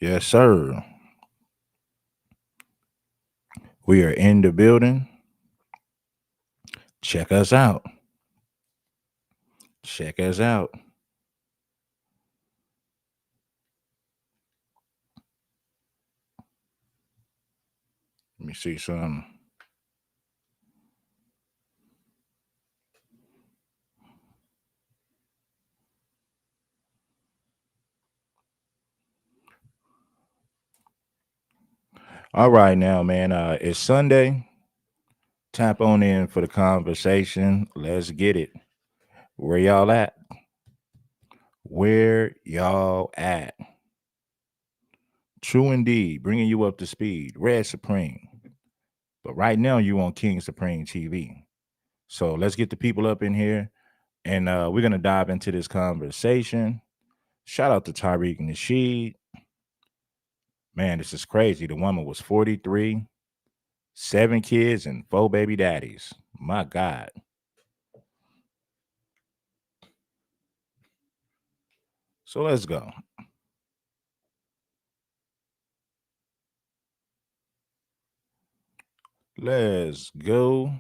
Yes, sir. We are in the building. Check us out. Check us out. Let me see some. All right, now, man. It's Sunday. Tap on in for the conversation. Let's get it. Where y'all at? Where y'all at? True indeed. Bringing you up to speed. Red Supreme. But right now, you on King Supreme TV. So let's get the people up in here, and we're gonna dive into this conversation. Shout out to Tariq and Nasheed. Man, this is crazy. The woman was 43, 7 kids, and 4 baby daddies. My God. So let's go. Let's go.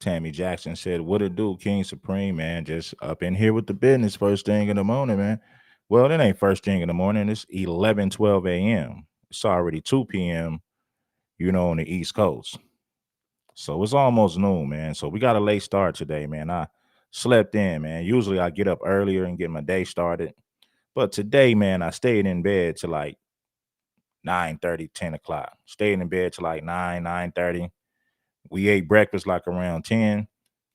Tammy Jackson said, "What it do, King Supreme, man? Just up in here with the business first thing in the morning, man." Well, it ain't first thing in the morning. It's 11:12 a.m. It's already 2 p.m., on the East Coast. So it's almost noon, man. So we got a late start today, man. I slept in, man. Usually I get up earlier and get my day started. But today, man, I stayed in bed till like 9:30, 10 o'clock. Stayed in bed till like 9:30. We ate breakfast like around 10.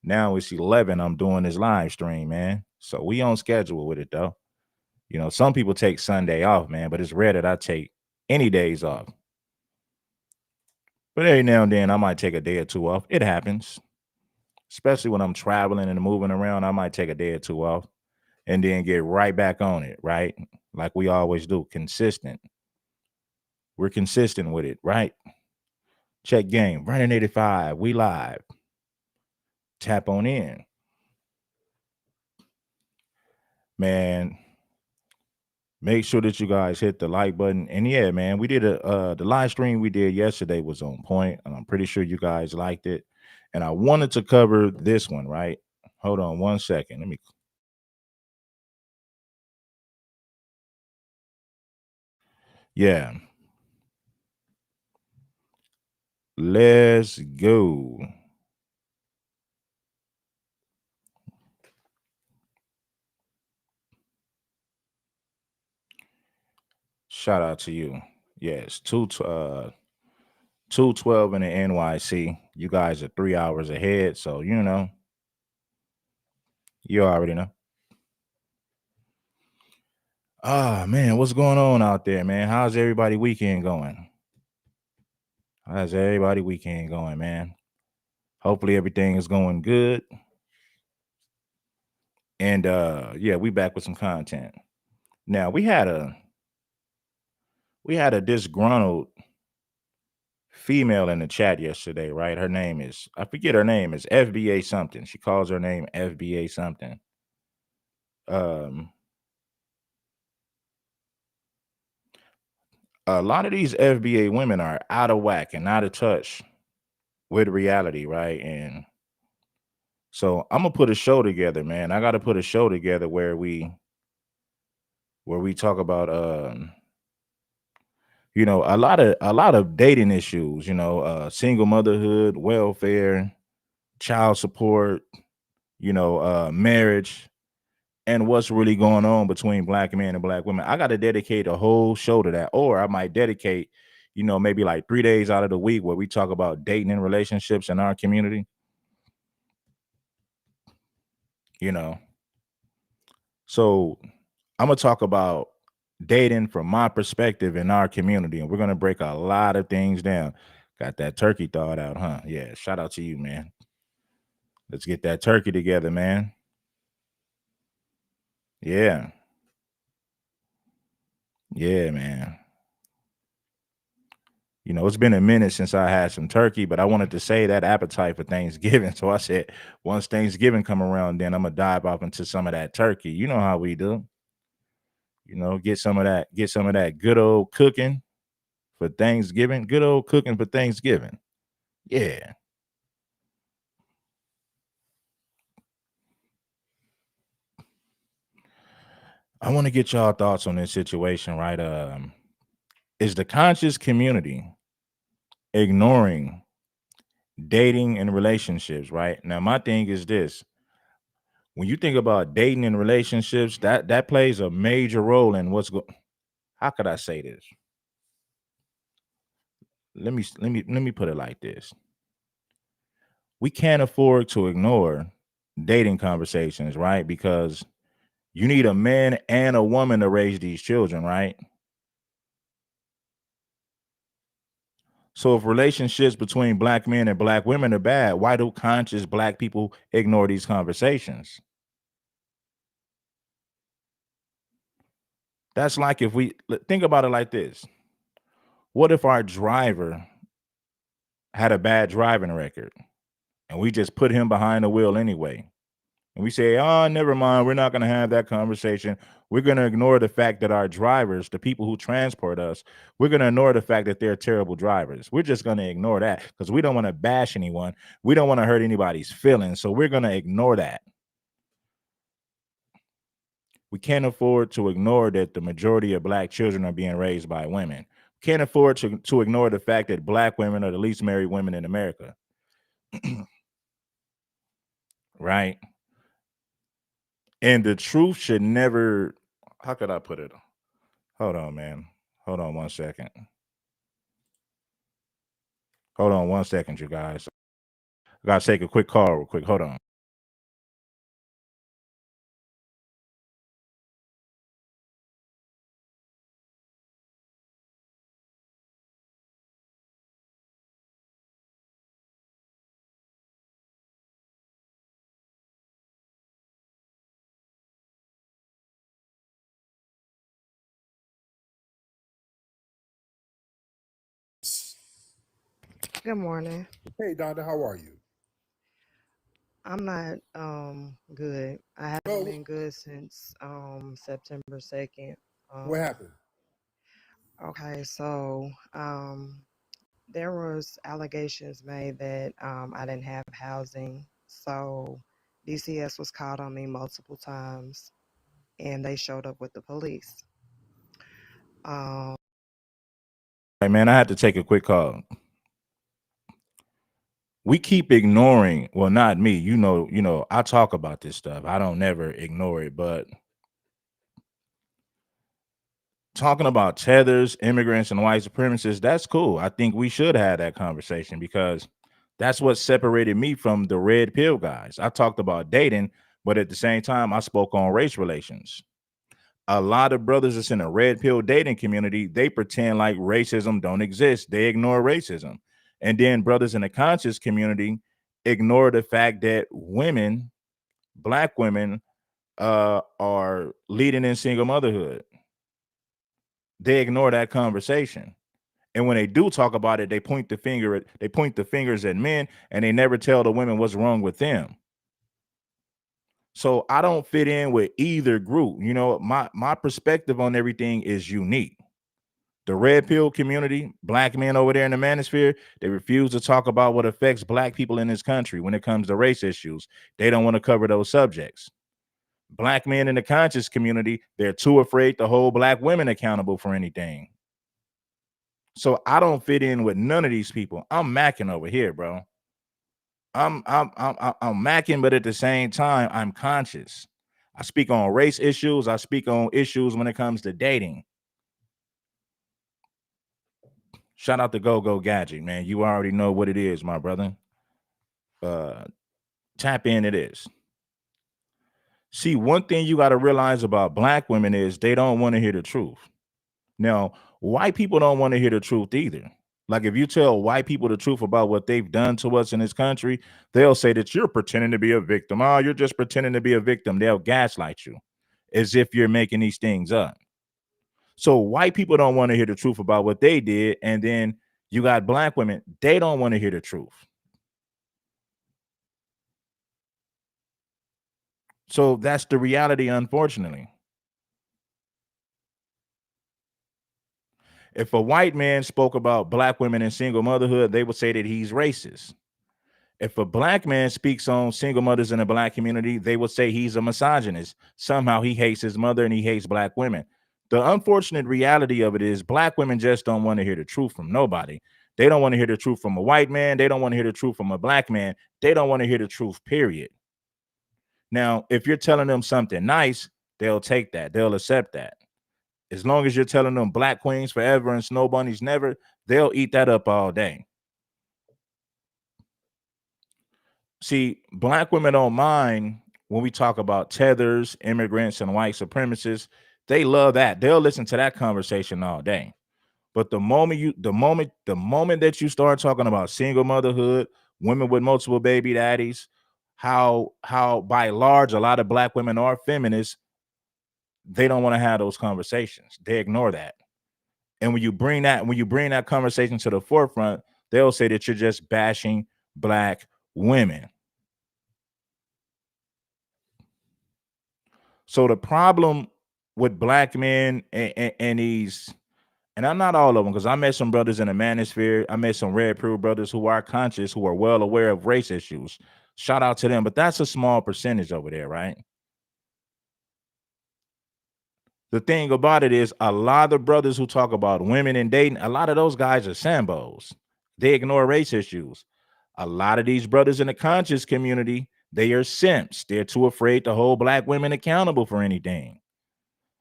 Now it's 11. I'm doing this live stream, man. So we on schedule with it though. Some people take Sunday off, man, but it's rare that I take any days off. But every now and then I might take a day or two off. It happens. Especially when I'm traveling and moving around, I might take a day or two off and then get right back on it, right? Like we always do, consistent. We're consistent with it, right? Check game, running 85. We live. Tap on in. Man, make sure that you guys hit the like button. And yeah, man, we did the live stream we did yesterday was on point, and I'm pretty sure you guys liked it. And I wanted to cover this one, right? Hold on 1 second. Let me Yeah. Let's go. Shout out to you. Yes, 212 in the NYC. You guys are 3 hours ahead, so you already know. Ah man, what's going on out there, man? How's everybody weekend going? How's everybody weekend going, man? Hopefully everything is going good. And yeah, we back with some content. Now we had a disgruntled female in the chat yesterday, right? Her name is, I forget her name, is FBA something. She calls her name FBA something. Um a lot of these FBA women are out of whack and out of touch with reality, right? And so I'm gonna put a show together, man. I got to put a show together where we talk about a lot of dating issues, single motherhood, welfare, child support, marriage, and what's really going on between black men and black women. I got to dedicate a whole show to that, or I might dedicate, maybe like 3 days out of the week where we talk about dating and relationships in our community. You know, so I'm gonna talk about dating from my perspective in our community, and we're gonna break a lot of things down. Got that turkey thought out, huh? Yeah. Shout out to you, man. Let's get that turkey together, man. Yeah. Yeah, man. It's been a minute since I had some turkey, but I wanted to say that appetite for Thanksgiving. So I said, once Thanksgiving come around, then I'm gonna dive off into some of that turkey. You know how we do. Get some of that good old cooking for Thanksgiving. Good old cooking for Thanksgiving. Yeah. I want to get y'all thoughts on this situation, right? Is the conscious community ignoring dating and relationships, right? Now, my thing is this. When you think about dating and relationships, that plays a major role in how could I say this? Let me put it like this. We can't afford to ignore dating conversations, right? Because you need a man and a woman to raise these children, right? So if relationships between black men and black women are bad, why do conscious black people ignore these conversations? That's like if we think about it like this. What if our driver had a bad driving record and we just put him behind the wheel anyway? And we say, oh, never mind, we're not going to have that conversation. We're going to ignore the fact that our drivers, the people who transport us, we're going to ignore the fact that they're terrible drivers. We're just going to ignore that because we don't want to bash anyone. We don't want to hurt anybody's feelings. So we're going to ignore that. We can't afford to ignore that the majority of black children are being raised by women. Can't afford to ignore the fact that black women are the least married women in America. Right? And the truth should never, how could I put it? Hold on, man. Hold on 1 second. Hold on 1 second, you guys. I gotta take a quick call real quick. Hold on. Good morning. Hey, Donda, how are you? I'm not good. I haven't Oh, been good since September 2nd. what Um happened? okay, so there was allegations made that I didn't have housing. So DCS was called on me multiple times and they showed up with the police. Um Hey man, I had to take a quick call. We keep ignoring, well, not me, I talk about this stuff. I don't never ignore it, but talking about tethers, immigrants, and white supremacists, that's cool. I think we should have that conversation because that's what separated me from the red pill guys. I talked about dating, but at the same time, I spoke on race relations. A lot of brothers that's in a red pill dating community, they pretend like racism don't exist. They ignore racism. And then brothers in the conscious community ignore the fact that women, black women, are leading in single motherhood. They ignore that conversation. And when they do talk about it, they point the fingers at men and they never tell the women what's wrong with them. So I don't fit in with either group. My perspective on everything is unique. The red pill community, black men over there in the manosphere, they refuse to talk about what affects black people in this country when it comes to race issues. They don't want to cover those subjects. Black men in the conscious community, they're too afraid to hold black women accountable for anything. So I don't fit in with none of these people. I'm macking over here, bro. I'm macking, but at the same time, I'm conscious. I speak on race issues. I speak on issues when it comes to dating. Shout out to Go Go Gadget, man. You already know what it is, my brother. Uh, Tap in it is. See, one thing you got to realize about black women is they don't want to hear the truth. Now, white people don't want to hear the truth either. Like if you tell white people the truth about what they've done to us in this country, they'll say that you're pretending to be a victim. Oh, you're just pretending to be a victim. They'll gaslight you as if you're making these things up. So white people don't want to hear the truth about what they did. And then you got black women, they don't want to hear the truth. So that's the reality, unfortunately. If a white man spoke about black women and single motherhood, they would say that he's racist. If a black man speaks on single mothers in the black community, they would say he's a misogynist. Somehow he hates his mother and he hates black women. The unfortunate reality of it is black women just don't want to hear the truth from nobody. They don't want to hear the truth from a white man. They don't want to hear the truth from a black man. They don't want to hear the truth, period. Now, if you're telling them something nice, they'll take that. They'll accept that. As long as you're telling them black queens forever and snow bunnies never, they'll eat that up all day. See, black women don't mind when we talk about tethers, immigrants, and white supremacists. They love that. They'll listen to that conversation all day. But the moment that you start talking about single motherhood, women with multiple baby daddies, how by large a lot of black women are feminists, they don't want to have those conversations. They ignore that. And when you bring that conversation to the forefront, they'll say that you're just bashing black women. So the problem with black men and these, and I'm not all of them because I met some brothers in the manosphere. I met some red pill brothers who are conscious, who are well aware of race issues. Shout out to them, but that's a small percentage over there, right? The thing about it is, a lot of the brothers who talk about women and dating, a lot of those guys are sambos. They ignore race issues. A lot of these brothers in the conscious community, they are simps. They're too afraid to hold black women accountable for anything.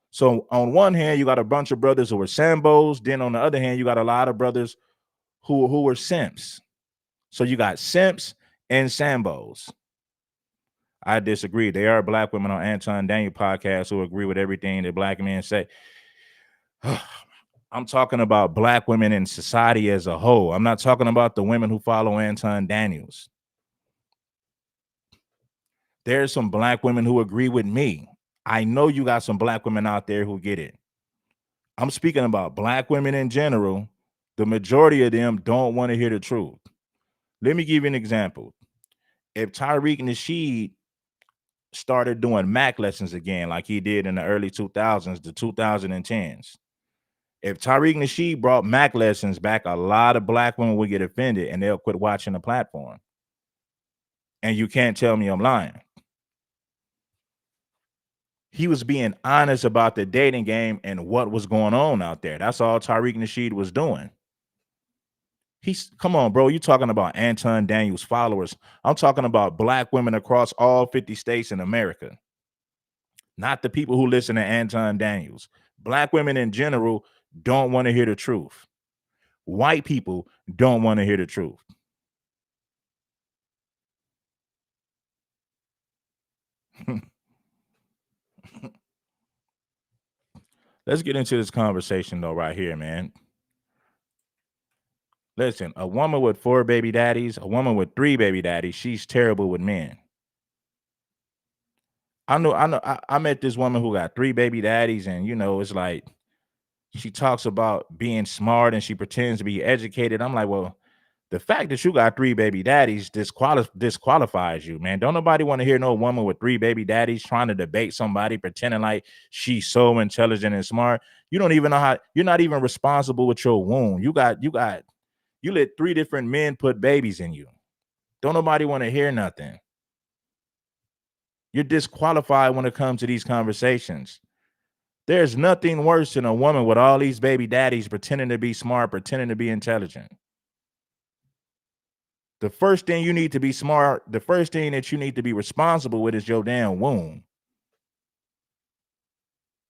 So on one hand, you got a bunch of brothers who are sambos. Then on the other hand, you got a lot of brothers who are simps. So you got simps and sambos. I disagree. There are black women on Anton Daniel podcast who agree with everything that black men say. I'm talking about black women in society as a whole. I'm not talking about the women who follow Anton Daniels. There's some black women who agree with me. I know you got some black women out there who get it. I'm speaking about black women in general. The majority of them don't want to hear the truth. Let me give you an example. If Tariq Nasheed started doing Mac lessons again, like he did in the early 2000s, the 2010s, if Tariq Nasheed brought Mac lessons back, a lot of black women would get offended and they'll quit watching the platform. And you can't tell me I'm lying. He was being honest about the dating game and what was going on out there. That's all Tariq Nasheed was doing. He's come on, bro. You talking about Anton Daniels followers. I'm talking about black women across all 50 states in America, not the people who listen to Anton Daniels. Black women in general don't want to hear the truth. White people don't want to hear the truth. Let's get into this conversation though, right here, man. Listen, a woman with 4 baby daddies, a woman with 3 baby daddies, she's terrible with men. I met this woman who got 3 baby daddies, and it's like she talks about being smart and she pretends to be educated. I'm like, well, the fact that you got 3 baby daddies disqualifies you, man. Don't nobody want to hear no woman with 3 baby daddies trying to debate somebody, pretending like she's so intelligent and smart. You don't even know how. You're not even responsible with your womb. You let 3 different men put babies in you. Don't nobody want to hear nothing. You're disqualified when it comes to these conversations. There's nothing worse than a woman with all these baby daddies pretending to be smart, pretending to be intelligent. The first thing you need to be smart, the first thing that you need to be responsible with is your damn womb.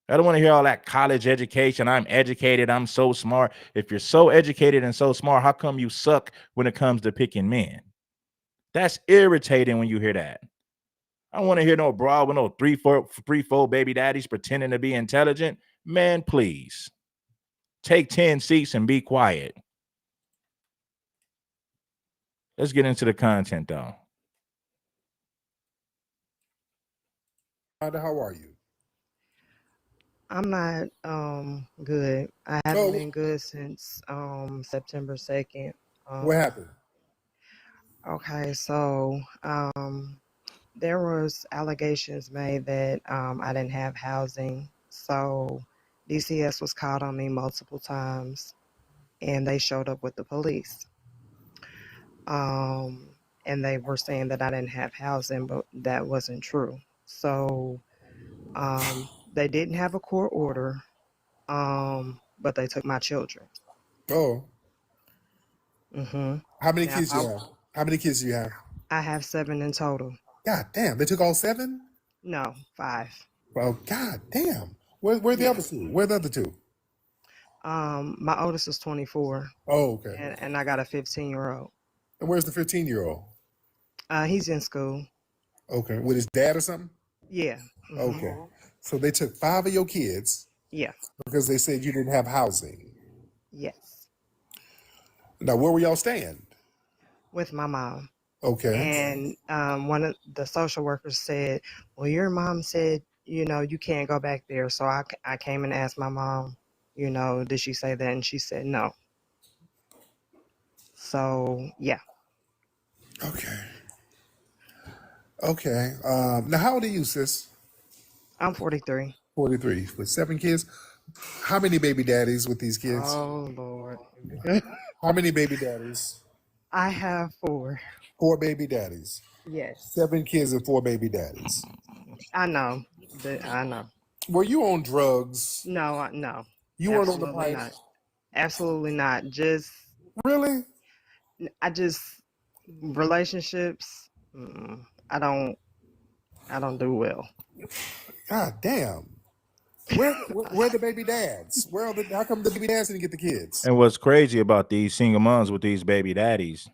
I don't want to hear all that college education. I'm educated. I'm so smart. If you're so educated and so smart, how come you suck when it comes to picking men? That's irritating when you hear that. I don't want to hear no broad with no three, four baby daddies pretending to be intelligent. Man, please take 10 seats and be quiet. Let's get into the content though. How are you? I'm not good. I haven't Oh, been good since September 2nd. what Um, happened? okay, so there was allegations made that I didn't have housing. So DCS was called on me multiple times, and they showed up with the police. Um, and they were saying that I didn't have housing, but that wasn't true. So they didn't have a court order, but they took my children. Oh, hmm how many Now, if kids you have? How many kids do you have? I have seven in total. God damn, they took all seven? No, five. Well, god damn. Where the Yeah. other two? Where the other two? My oldest is 24, Oh, okay. and I got a 15-year-old. And where's the 15-year-old? He's in school. Okay, with his dad or something? Yeah. Okay. So they took five of your kids Yeah. because they said you didn't have housing. Yes. Now, where were y'all staying? With my mom. Okay. And one of the social workers said, well, your mom said, you can't go back there. So I came and asked my mom, did she say that? And she said no. So, yeah, Okay. Okay. Now, how old are you, sis? I'm 43. 43. With seven kids? How many baby daddies with these kids? Oh, Lord. How many baby daddies? I have four. Four baby daddies. Yes. Seven kids and four baby daddies. I know. I know. Were you on drugs? No, no. You weren't on the Absolutely pipe? not. Absolutely not. Really? I just, relationships, I don't do well. God damn. Where are the baby dads? How come the baby dads didn't get the kids? And what's crazy about these single moms with these baby daddies,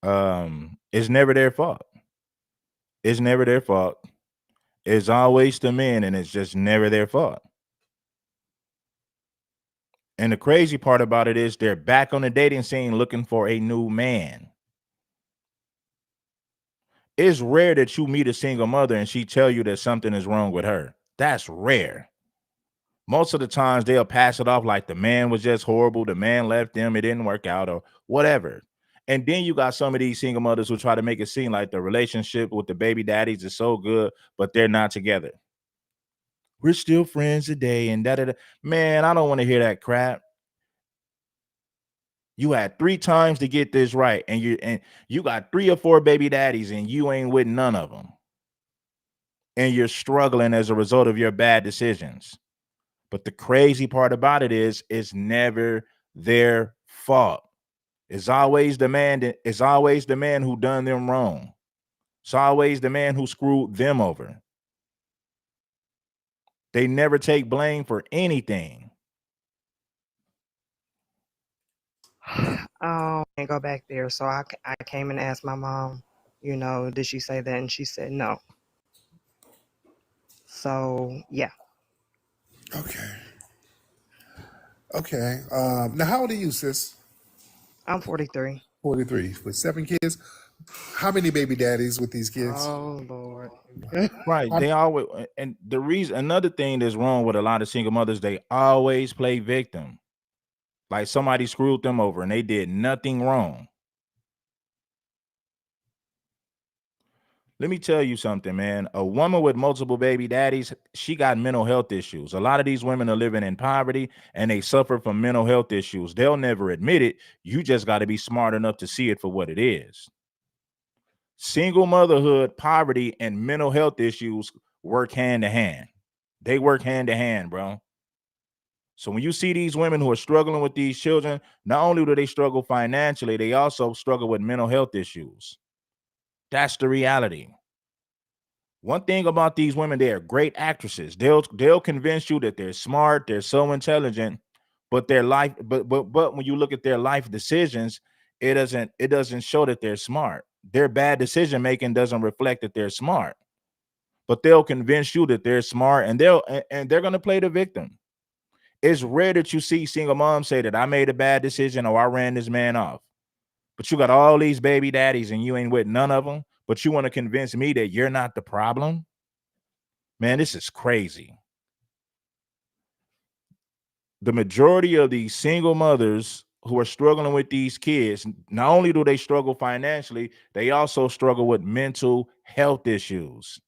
it's never their fault. It's never their fault. It's always the men, and it's just never their fault. And the crazy part about it is they're back on the dating scene looking for a new man. It's rare that you meet a single mother and she tell you that something is wrong with her. That's rare. Most of the times they'll pass it off like the man was just horrible, the man left them, it didn't work out, or whatever. And then you got some of these single mothers who try to make it seem like the relationship with the baby daddies is so good, but they're not together. We're still friends today, and da da da. Man, I don't want to hear that crap. You had 3 times to get this right, and you got 3 or 4 baby daddies, and you ain't with none of them. And you're struggling as a result of your bad decisions. But the crazy part about it is it's never their fault. It's always the man who done them wrong. It's always the man who screwed them over. They never take blame for anything. And go back there. So I came and asked my mom, did she say that? And she said no. So, yeah, Okay. Okay. Now, how old are you, sis? I'm 43. 43. With seven kids? How many baby daddies with these kids? Oh, Lord. Right. They always, and the reason, another thing that's wrong with a lot of single mothers, they always play victim. Like somebody screwed them over and they did nothing wrong. Let me tell you something, man. A woman with multiple baby daddies, she got mental health issues. A lot of these women are living in poverty and they suffer from mental health issues. They'll never admit it. You just got to be smart enough to see it for what it is. Single motherhood, poverty, and mental health issues work hand to hand. They work hand to hand, bro. So when you see these women who are struggling with these children, not only do they struggle financially, they also struggle with mental health issues. That's the reality. One thing about these women, they are great actresses. They'll convince you that they're smart, they're so intelligent, but their life, but when you look at their life decisions, it doesn't show that they're smart. Their bad decision making doesn't reflect that they're smart. But they'll convince you that they're smart, and they're gonna play the victim. It's rare that you see single moms say that I made a bad decision or I ran this man off. But you got all these baby daddies and you ain't with none of them, but you want to convince me that you're not the problem? Man, this is crazy. The majority of these single mothers who are struggling with these kids, not only do they struggle financially, they also struggle with mental health issues.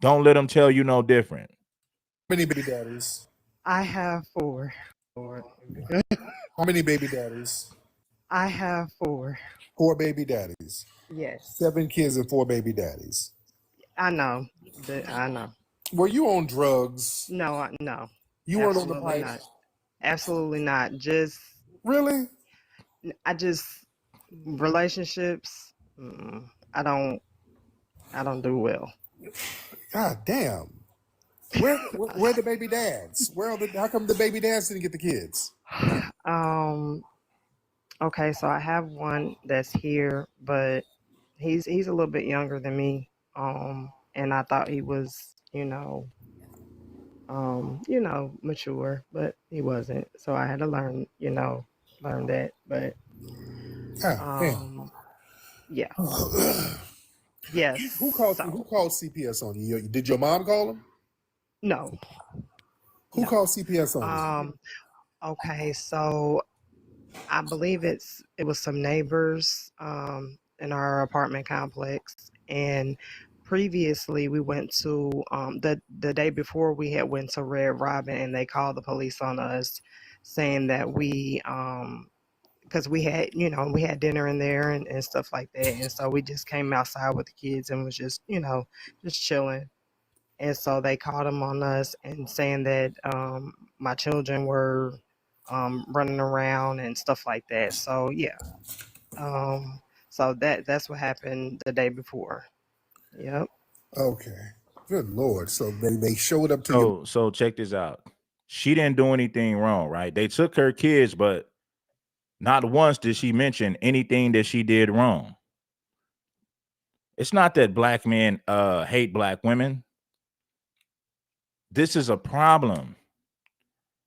Don't let them tell you no different. How many baby daddies? I have four. Lord. How many baby daddies? I have four. 4 baby daddies. Yes. 7 kids and 4 baby daddies. I know. I know. Were you on drugs? No, no. You weren't on the Absolutely pipe? not. Absolutely not. Just Really? I just relationships. I don't do well. God damn. Where the baby dads? How come the baby dads didn't get the kids? Um. Okay, so I have one that's here, but he's a little bit younger than me. And I thought he was, mature, but he wasn't. So I had to learn, learn that. But God damn. um, yeah, who yes. who called CPS on you? Did your mom call him? No, Who no. called CPS on you? Um, okay, so I believe it was some neighbors in our apartment complex, and previously we went to the day before we had went to Red Robin, and they called the police on us, saying that we because we had we had dinner in there and stuff like that, and so we just came outside with the kids and was just just chilling. And so they called them on us and saying that my children were running around and stuff like that. So yeah, um, so that's what happened the day before. Yep. Okay. Good Lord. So they showed up to your. So check this out. She didn't do anything wrong, right? They took her kids, but not once did she mention anything that she did wrong. It's not that black men hate black women. This is a problem.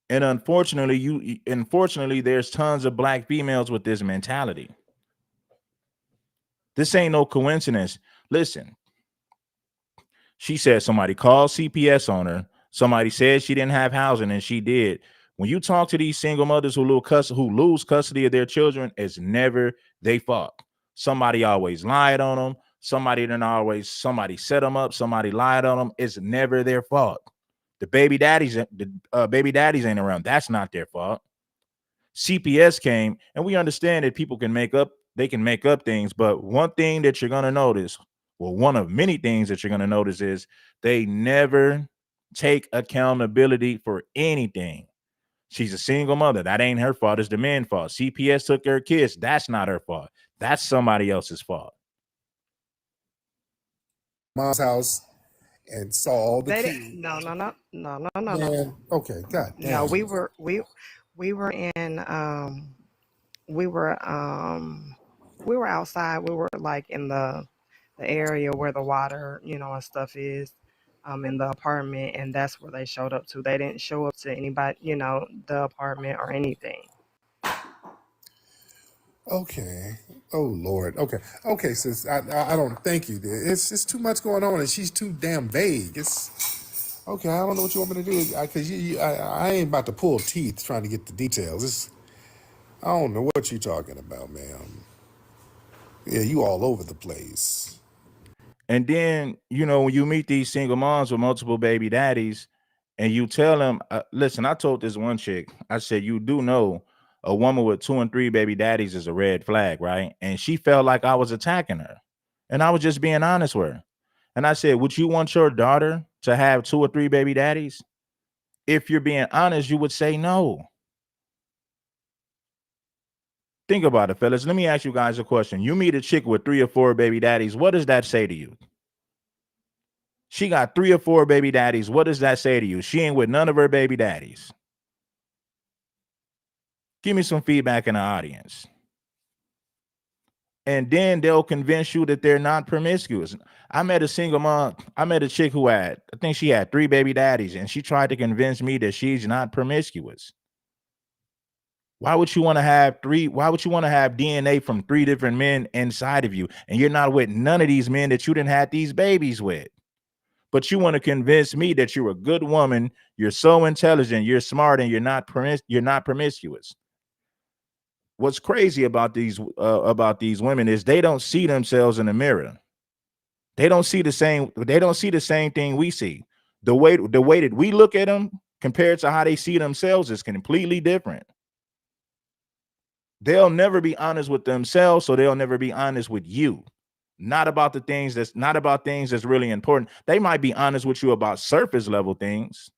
And unfortunately, there's tons of black females with this mentality. This ain't no coincidence. Listen, she said somebody called CPS on her. Somebody said she didn't have housing, and she did. When you talk to these single mothers who lose custody of their children, it's never they fault. Somebody always lied on them. Somebody set them up. Somebody lied on them. It's never their fault. The baby daddies ain't around. That's not their fault. CPS came, and we understand that people they can make up things, but one thing that you're gonna notice, well, one of many things that you're gonna notice is they never take accountability for anything. She's a single mother. That ain't her fault. It's the man's fault. CPS took her kids. That's not her fault. That's somebody else's fault. Mom's house and saw all the They kids. didn't. No, no, no, no, no, no, no. Man, okay, God No, damn. we were in we were we were outside. We were like in the area where the water, and stuff is, in the apartment, and that's where they showed up to. They didn't show up to anybody, the apartment or anything. Okay. Oh Lord. Okay. Okay, sis. I don't thank you. It's too much going on, and she's too damn vague. It's okay. I don't know what you want me to do because I ain't about to pull teeth trying to get the details. I don't know what you're talking about, ma'am. Yeah, you all over the place. And then, when you meet these single moms with multiple baby daddies and you tell them, listen, I told this one chick, I said, you do know a woman with 2 and 3 baby daddies is a red flag, right? And she felt like I was attacking her. And I was just being honest with her. And I said, would you want your daughter to have 2 or 3 baby daddies? If you're being honest, you would say no. Think about it, fellas. Let me ask you guys a question. You meet a chick with 3 or 4 baby daddies. What does that say to you? She got 3 or 4 baby daddies. What does that say to you? She ain't with none of her baby daddies. Give me some feedback in the audience. And then they'll convince you that they're not promiscuous. I met a single mom. I met a chick who I think she had 3 baby daddies, and she tried to convince me that she's not promiscuous. Why would you want to have DNA from 3 different men inside of you, and you're not with none of these men that you didn't have these babies with? But you want to convince me that you're a good woman, you're so intelligent, you're smart, and you're not promiscuous. What's crazy about these women is they don't see themselves in the mirror. They don't see the same thing we see. The way that we look at them, compared to how they see themselves is completely different. They'll never be honest with themselves, so they'll never be honest with you. Not about things that's really important. They might be honest with you about surface level things.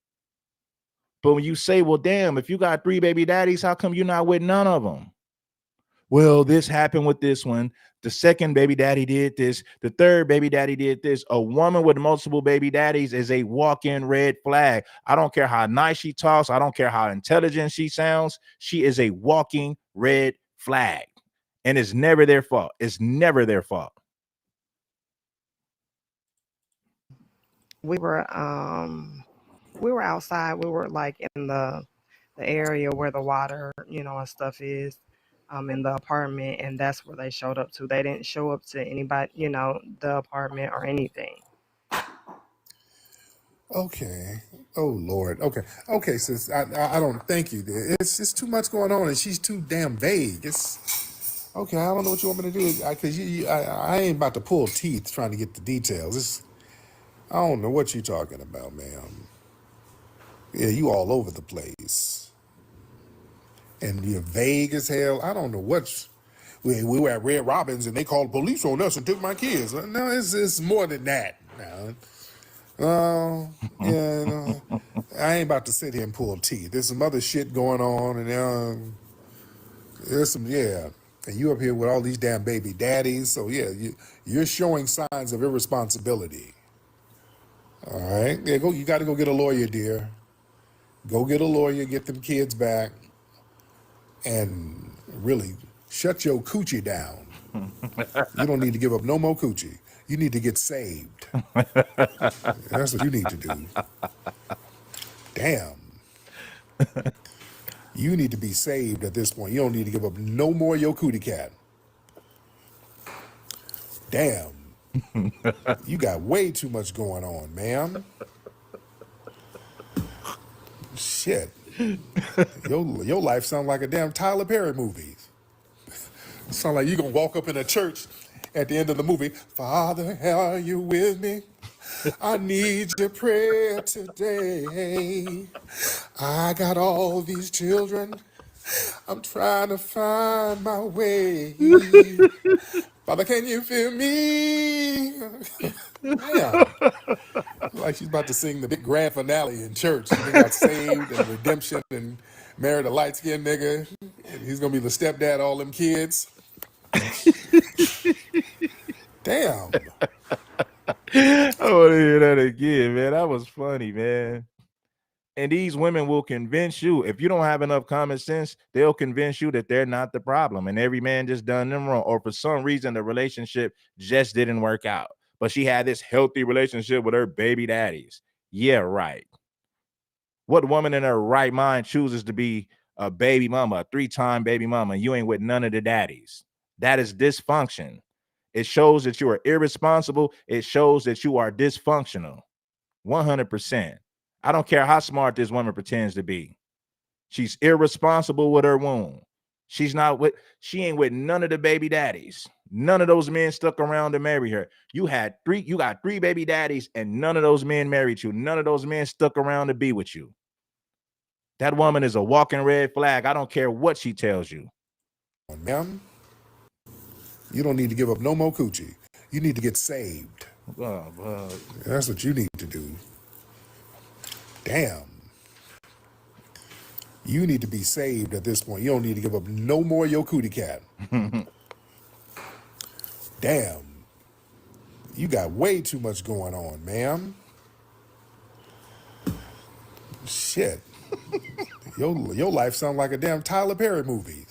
But when you say, well, damn, if you got 3 baby daddies, how come you're not with none of them? Well, this happened with this one. The second baby daddy did this. The third baby daddy did this. A woman with multiple baby daddies is a walk-in red flag. I don't care how nice she talks. I don't care how intelligent she sounds. She is a walking red flag. And it's never their fault. It's never their fault. We were outside. We were like in the area where the water, and stuff is, in the apartment, and that's where they showed up to. They didn't show up to anybody, the apartment or anything. Okay. Oh Lord. Okay. Okay, sis. I don't thank you. It's just too much going on, and she's too damn vague. It's okay. I don't know what you want me to do, because I ain't about to pull teeth trying to get the details. I don't know what you're talking about, ma'am. Yeah, you all over the place, and you're vague as hell. I don't know what. We were at Red Robin's and they called the police on us and took my kids. No, it's more than that. No. Yeah, no, I ain't about to sit here and pull teeth. There's some other shit going on, and there's some, yeah. And you up here with all these damn baby daddies, so yeah, you're showing signs of irresponsibility. All right, yeah, go. You got to go get a lawyer, dear. Go get a lawyer, get them kids back, and really shut your coochie down. You don't need to give up no more coochie. You need to get saved. That's what you need to do. Damn. You need to be saved at this point. You don't need to give up no more of your cootie cat. Damn. You got way too much going on, ma'am. Shit. Your life sounds like a damn Tyler Perry movie. Sound like you gonna walk up in a church at the end of the movie. Father, are you with me? I need your prayer today. I got all these children. I'm trying to find my way. Father, can you feel me? Damn. Like she's about to sing the big grand finale in church. She got saved and redemption and married a light skinned nigga. And he's gonna be the stepdad of all them kids. Damn. I want to hear that again, man. That was funny, man. And these women will convince you, if you don't have enough common sense, they'll convince you that they're not the problem and every man just done them wrong. Or for some reason, the relationship just didn't work out. But she had this healthy relationship with her baby daddies. Yeah, right. What woman in her right mind chooses to be a baby mama, a 3-time baby mama? You ain't with none of the daddies. That is dysfunction. It shows that you are irresponsible. It shows that you are dysfunctional. 100%. I don't care how smart this woman pretends to be. She's irresponsible with her womb. She ain't with none of the baby daddies. None of those men stuck around to marry her. You got 3 baby daddies, and none of those men married you. None of those men stuck around to be with you. That woman is a walking red flag. I don't care what she tells you. Ma'am, you don't need to give up no more coochie. You need to get saved. That's what you need to do. Damn. You need to be saved at this point. You don't need to give up no more of your cootie cat. Damn. You got way too much going on, ma'am. Shit. Your life sounds like a damn Tyler Perry movie.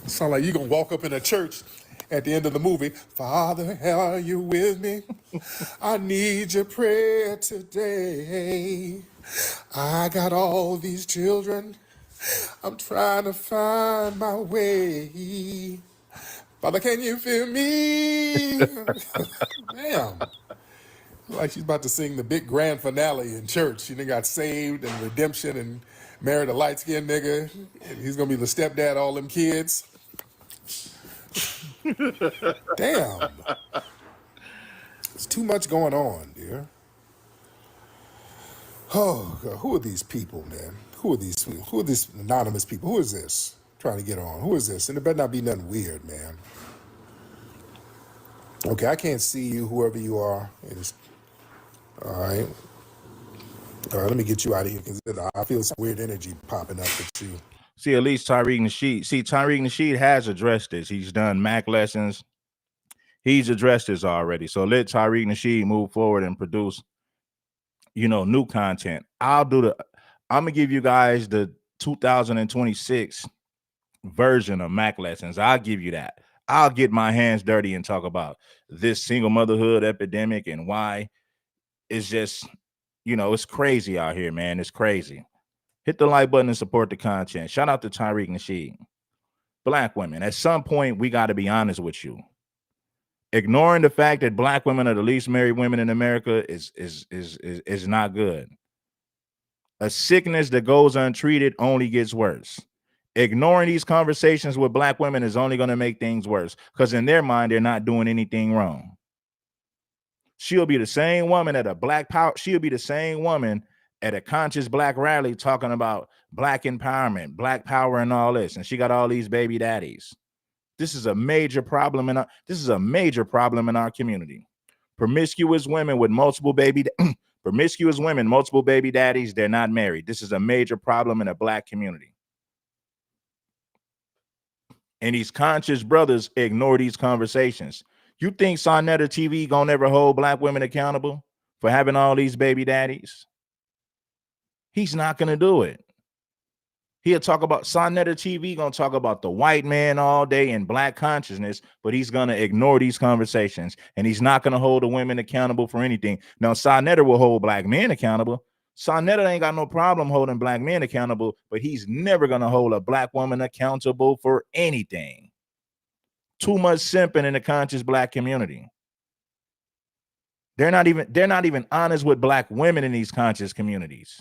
Sound like you gonna walk up in a church at the end of the movie. Father, are you with me? I need your prayer today. I got all these children. I'm trying to find my way. Father, can you feel me? Damn. Like she's about to sing the big grand finale in church. She done got saved and redemption and married a light skinned nigga. And he's gonna be the stepdad of all them kids. Damn. There's too much going on, dear. Oh, God, who are these people, man? Who are these? Who are these anonymous people? Who is this trying to get on? Who is this? And it better not be nothing weird, man. Okay, I can't see you, whoever you are. All right. All right, let me get you out of here because I feel some weird energy popping up with you. See, at least Tariq Nasheed. See, Tariq Nasheed has addressed this. He's done Mac lessons. He's addressed this already. So let Tariq Nasheed move forward and produce, new content. I'm gonna give you guys the 2026 version of Mac lessons. I'll give you that. I'll get my hands dirty and talk about this single motherhood epidemic and why it's just, it's crazy out here, man. It's crazy. Hit the like button and support the content. Shout out to Tariq Nasheed. Black women, at some point, we got to be honest with you. Ignoring the fact that black women are the least married women in America is not good. A sickness that goes untreated only gets worse. Ignoring these conversations with black women is only going to make things worse because in their mind, they're not doing anything wrong. She'll be the same woman at a black power. She'll be the same woman at a conscious black rally talking about black empowerment, black power, and all this. And she got all these baby daddies. This is a major problem in our community. Promiscuous women with promiscuous women, multiple baby daddies, they're not married. This is a major problem in the black community. And these conscious brothers ignore these conversations. You think Sonetta TV gonna never hold black women accountable for having all these baby daddies? He's not gonna do it. He'll talk about Sonetta TV, gonna talk about the white man all day and black consciousness, but he's gonna ignore these conversations and he's not gonna hold the women accountable for anything. Now, Sonetta will hold black men accountable. Sonetta ain't got no problem holding black men accountable, but he's never gonna hold a black woman accountable for anything. Too much simping in the conscious black community. They're not even honest with black women in these conscious communities.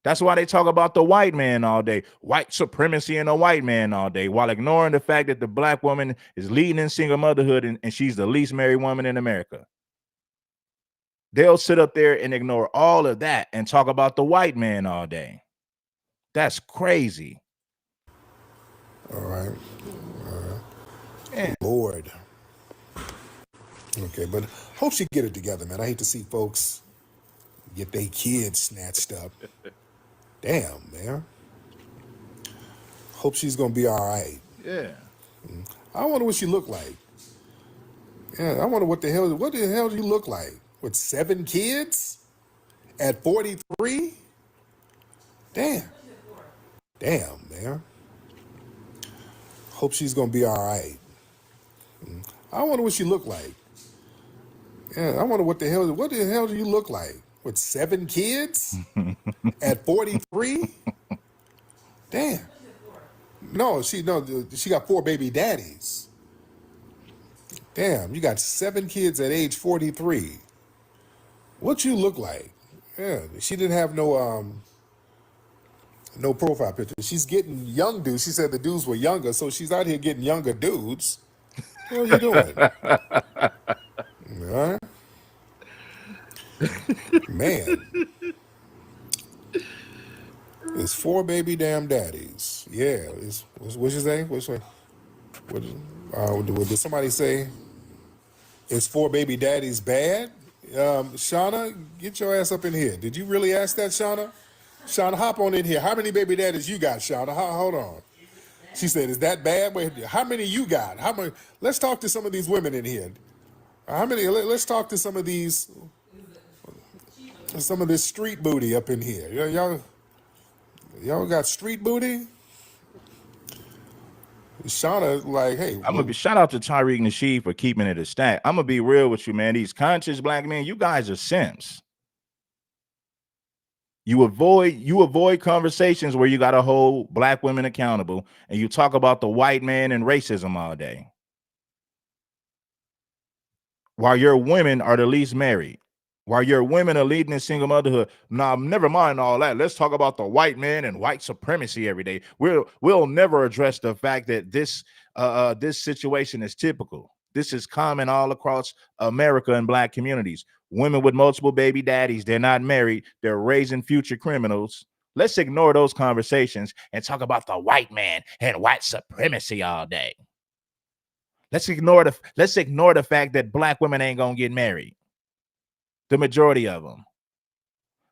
That's why they talk about the white man all day, white supremacy and the white man all day, while ignoring the fact that the black woman is leading in single motherhood and she's the least married woman in America. They'll sit up there and ignore all of that and talk about the white man all day. That's crazy. All right. Yeah. Lord. Okay, but hope she get it together, man. I hate to see folks get their kids snatched up. Damn, man. Hope she's gonna be all right. Yeah. I wonder what she look like. Yeah, I wonder what the hell do you look like? With 7 kids? At 43? Damn. Damn, man. Hope she's gonna be all right. I wonder what she look like. Yeah, I wonder what the hell do you look like? With 7 kids? At 43? Damn. No, she got 4 baby daddies. Damn, you got 7 kids at age 43. What you look like? Yeah, she didn't have no profile picture. She's getting young dudes. She said the dudes were younger, so she's out here getting younger dudes. What are you doing? All right. Man. It's 4 baby damn daddies. Yeah. What's his name? Did somebody say it's 4 baby daddies bad? Shauna, get your ass up in here. Did you really ask that, Shauna? Shauna, hop on in here. How many baby daddies you got, Shauna? Hold on. She said, is that bad? Wait, how many you got? How many? Let's talk to some of these women in here. How many? Let's talk to some of this street booty up in here. Y'all got street booty? Shauna, like, hey. Shout out to Tariq Nasheed for keeping it a stack. I'm gonna be real with you, man. These conscious black men, you guys are simps. You avoid conversations where you gotta hold black women accountable, and you talk about the white man and racism all day. While your women are the least married. While your women are leading in single motherhood. Now, never mind all that. Let's talk about the white man and white supremacy every day. We'll never address the fact that this situation is typical. This is common all across America and black communities. women with multiple baby daddies, they're not married, they're raising future criminals. Let's ignore those conversations and talk about the white man and white supremacy all day. Let's ignore the fact that black women ain't gonna get married. The majority of them.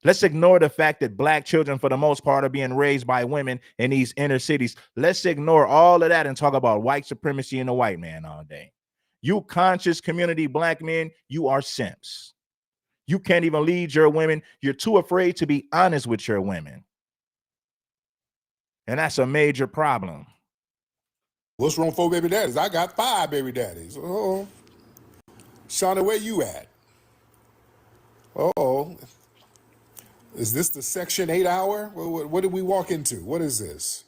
Let's ignore the fact that black children, for the most part, are being raised by women in these inner cities. Let's ignore all of that and talk about white supremacy and the white man all day. You conscious community black men, you are simps. You can't even lead your women. You're too afraid to be honest with your women. And that's a major problem. What's wrong with 4 baby daddies? I got 5 baby daddies. Oh, Shauna, where you at? Oh, is this the Section 8 hour? What did we walk into? What is this?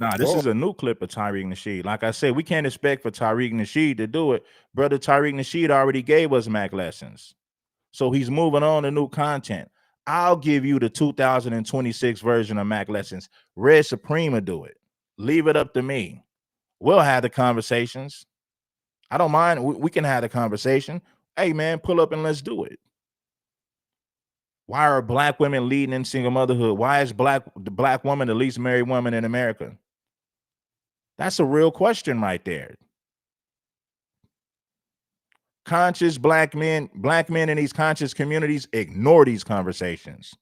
Nah, this is a new clip of Tariq Nasheed. Like I said, we can't expect for Tariq Nasheed to do it. Brother Tariq Nasheed already gave us Mac lessons. So he's moving on to new content. I'll give you the 2026 version of Mac lessons. Red Supreme will do it. Leave it up to me. We'll have the conversations. I don't mind. We can have the conversation. Hey, man, pull up and let's do it. Why are black women leading in single motherhood? Why is the black woman the least married woman in America? That's a real question right there. Conscious black men in these conscious communities ignore these conversations.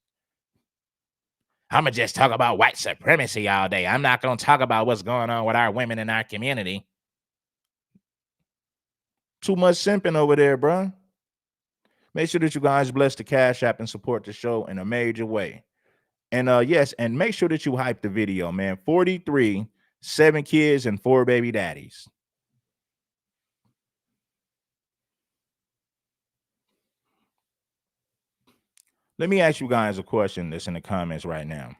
I'm going to just talk about white supremacy all day. I'm not going to talk about what's going on with our women in our community. Too much simping over there, bro. Make sure that you guys bless the Cash App and support the show in a major way. And yes, and make sure that you hype the video, man. 43, 7 kids, and 4 baby daddies. Let me ask you guys a question that's in the comments right now.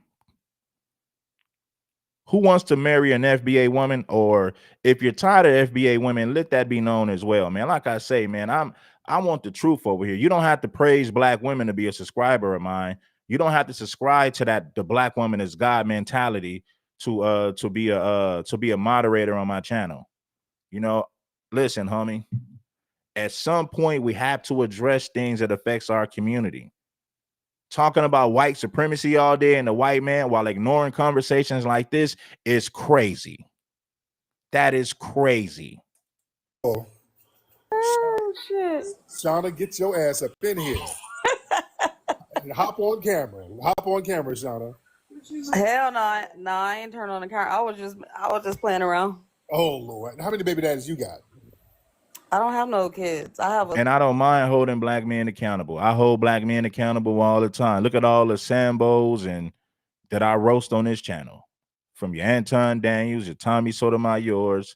Who wants to marry an FBA woman? Or if you're tired of FBA women, let that be known as well, man. Like I say, man, I want the truth over here. You don't have to praise black women to be a subscriber of mine. You don't have to subscribe to that the black woman is God mentality to be a moderator on my channel. You know, listen, homie. At some point, we have to address things that affects our community. Talking about white supremacy all day and the white man while ignoring conversations like this is crazy. That is crazy. Oh, shit. Shauna, get your ass up in here. Hop on camera. Hop on camera, Shauna. Hell no, no, I ain't turning on the camera. I was just playing around. Oh Lord, how many baby daddies you got? I don't have no kids. And I don't mind holding black men accountable. I hold black men accountable all the time. Look at all the Sambos and that I roast on this channel. From your Anton Daniels, your Tommy Sotomayor's,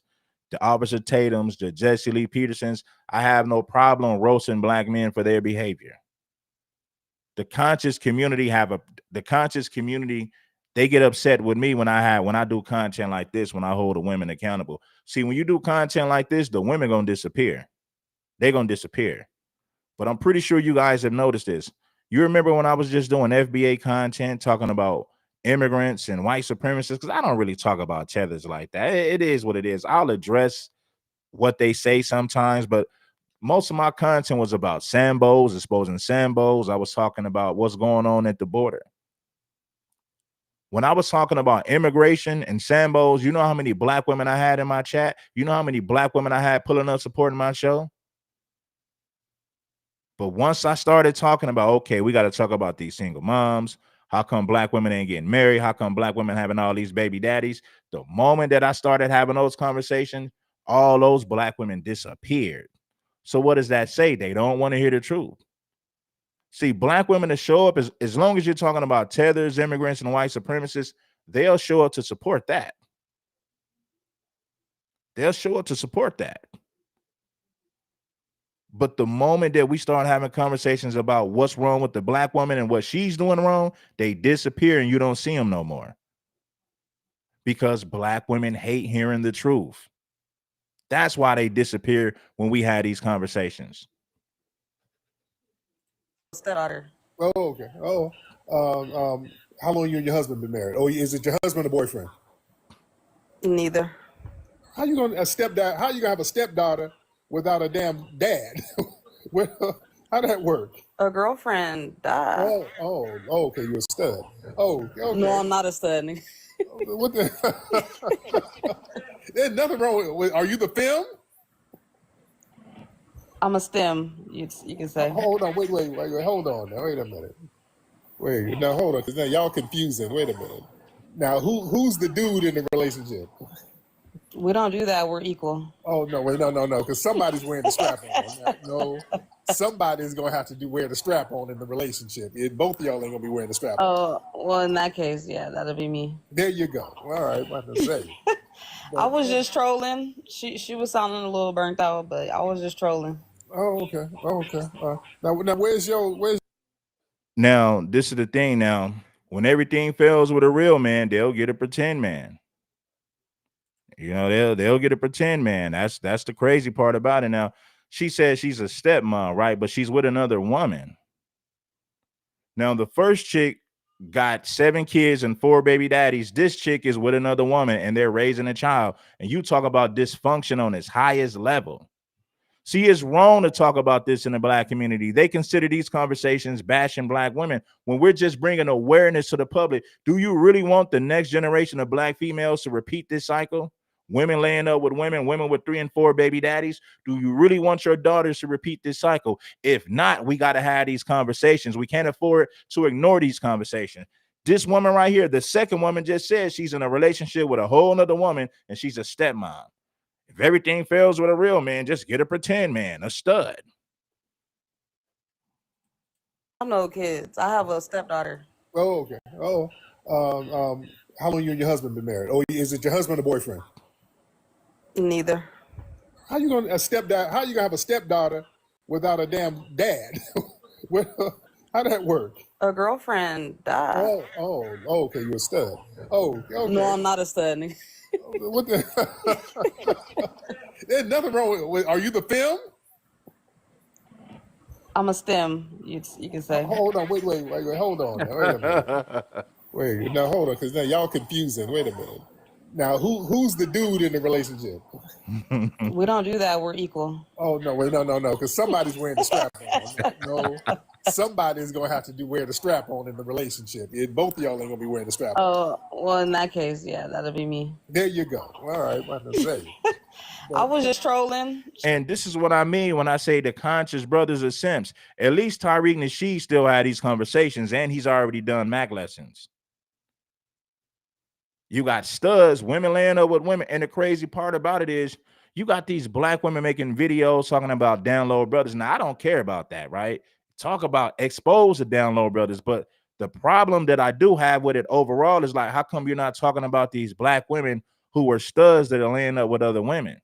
the Officer Tatum's, the Jesse Lee Petersons. I have no problem roasting black men for their behavior. The conscious community they get upset with me when I do content like this, when I hold the women accountable. See, when you do content like this, the women gonna disappear. They're gonna disappear. But I'm pretty sure you guys have noticed this. You remember when I was just doing FBA content talking about immigrants and white supremacists? Because I don't really talk about tethers like that. It is what it is. I'll address what they say sometimes, but most of my content was about Sambos, exposing Sambos. I was talking about what's going on at the border. When I was talking about immigration and Sambos, you know how many black women I had in my chat? You know how many black women I had pulling up supporting my show? But once I started talking about, okay, we got to talk about these single moms. How come black women ain't getting married? How come black women having all these baby daddies? The moment that I started having those conversations, all those black women disappeared. So what does that say? They don't want to hear the truth. See, black women to show up, as long as you're talking about tethers, immigrants, and white supremacists, they'll show up to support that. They'll show up to support that. But the moment that we start having conversations about what's wrong with the black woman and what she's doing wrong, they disappear and you don't see them no more. Because black women hate hearing the truth. That's why they disappear when we had these conversations. Stepdaughter. Oh, okay. Oh, how long you and your husband been married? Oh, is it your husband or boyfriend? Neither. How you gonna have a stepdaughter without a damn dad? Well, how that work? A girlfriend died. Okay, you're a stud. Oh, okay. No, I'm not a stud. What the? There's nothing wrong with. Are you the film? I'm a STEM. You can say. Hold on, wait, hold on now, wait a minute. Wait, now hold on, because now y'all confusing. Wait a minute. Now, who's the dude in the relationship? We don't do that. We're equal. Oh no, wait, no, because somebody's wearing the strap on. No, somebody's gonna have to wear the strap on in the relationship. Both of y'all ain't gonna be wearing the strap on. Oh, well, in that case, yeah, that'll be me. There you go. All right, about to say. I was just trolling. She was sounding a little burnt out, but I was just trolling. Oh, okay. Now where's Now, this is the thing. Now, when everything fails with a real man, they'll get a pretend man. You know, they'll get a pretend man. That's the crazy part about it. Now, she says she's a stepmom, right? But she's with another woman. Now, the first chick got 7 kids and 4 baby daddies. This chick is with another woman and they're raising a child. And you talk about dysfunction on its highest level. See, it's wrong to talk about this in the black community. They consider these conversations bashing black women when we're just bringing awareness to the public. Do you really want the next generation of black females to repeat this cycle? Women laying up with women with 3 and 4 baby daddies. Do you really want your daughters to repeat this cycle? If not, we got to have these conversations. We can't afford to ignore these conversations. This woman right here, the second woman, just said she's in a relationship with a whole nother woman and she's a stepmom. If everything fails with a real man, just get a pretend man, a stud. I have no kids. I have a stepdaughter. Oh, okay. How long you and your husband been married? Oh, is it your husband or boyfriend? Neither. How you gonna have a stepdaughter without a damn dad? Well, how that work? A girlfriend died. Okay, you're a stud. Oh, okay. No, I'm not a stud. What the? There's nothing wrong with. Are you the film? I'm a STEM. You can say. Hold on, wait, hold on now, wait a minute. Wait, now hold on, because now y'all confusing. Wait a minute. Now, who's the dude in the relationship? We don't do that. We're equal. Oh no, wait, no, because somebody's wearing the strap on. No, somebody's gonna have to wear the strap on in the relationship. Both of y'all ain't gonna be wearing the strap on. Oh, well, in that case, yeah, that'll be me. There you go. All right, about to say. I was just trolling. And this is what I mean when I say the conscious brothers are simps. At least Tariq Nasheed still had these conversations, and he's already done Mac lessons. You got studs, women laying up with women. And the crazy part about it is you got these black women making videos talking about down low brothers. Now, I don't care about that, right? Talk about expose the down low brothers. But the problem that I do have with it overall is like, how come you're not talking about these black women who are studs that are laying up with other women?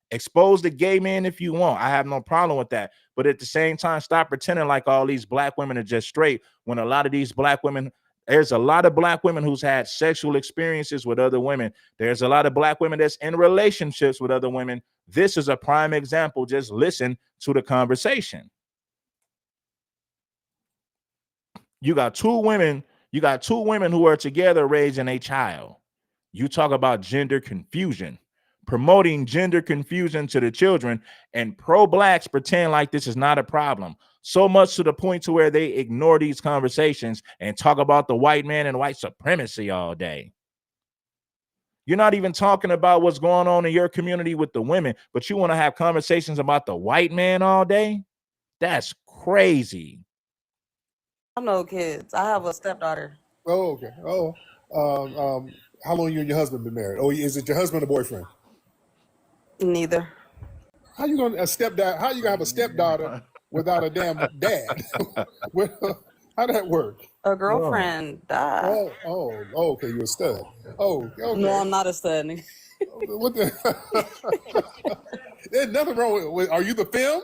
Expose the gay men if you want. I have no problem with that. But at the same time, stop pretending like all these black women are just straight when a lot of these black women, there's a lot of black women who's had sexual experiences with other women. There's a lot of black women that's in relationships with other women. This is a prime example. Just listen to the conversation. You got two women who are together raising a child. You talk about gender confusion, promoting gender confusion to the children, and pro-blacks pretend like this is not a problem. So much to the point to where they ignore these conversations and talk about the white man and white supremacy all day. You're not even talking about what's going on in your community with the women, but you want to have conversations about the white man all day? That's crazy. I have no kids. I have a stepdaughter. Oh, okay. How long you and your husband been married? Oh, is it your husband or boyfriend? Neither. How you gonna have a stepdaughter without a damn dad? Well, how that work? A girlfriend died. Okay, you're a stud. Oh, okay. No, I'm not a stud. What the? There's nothing wrong with. Are you the film?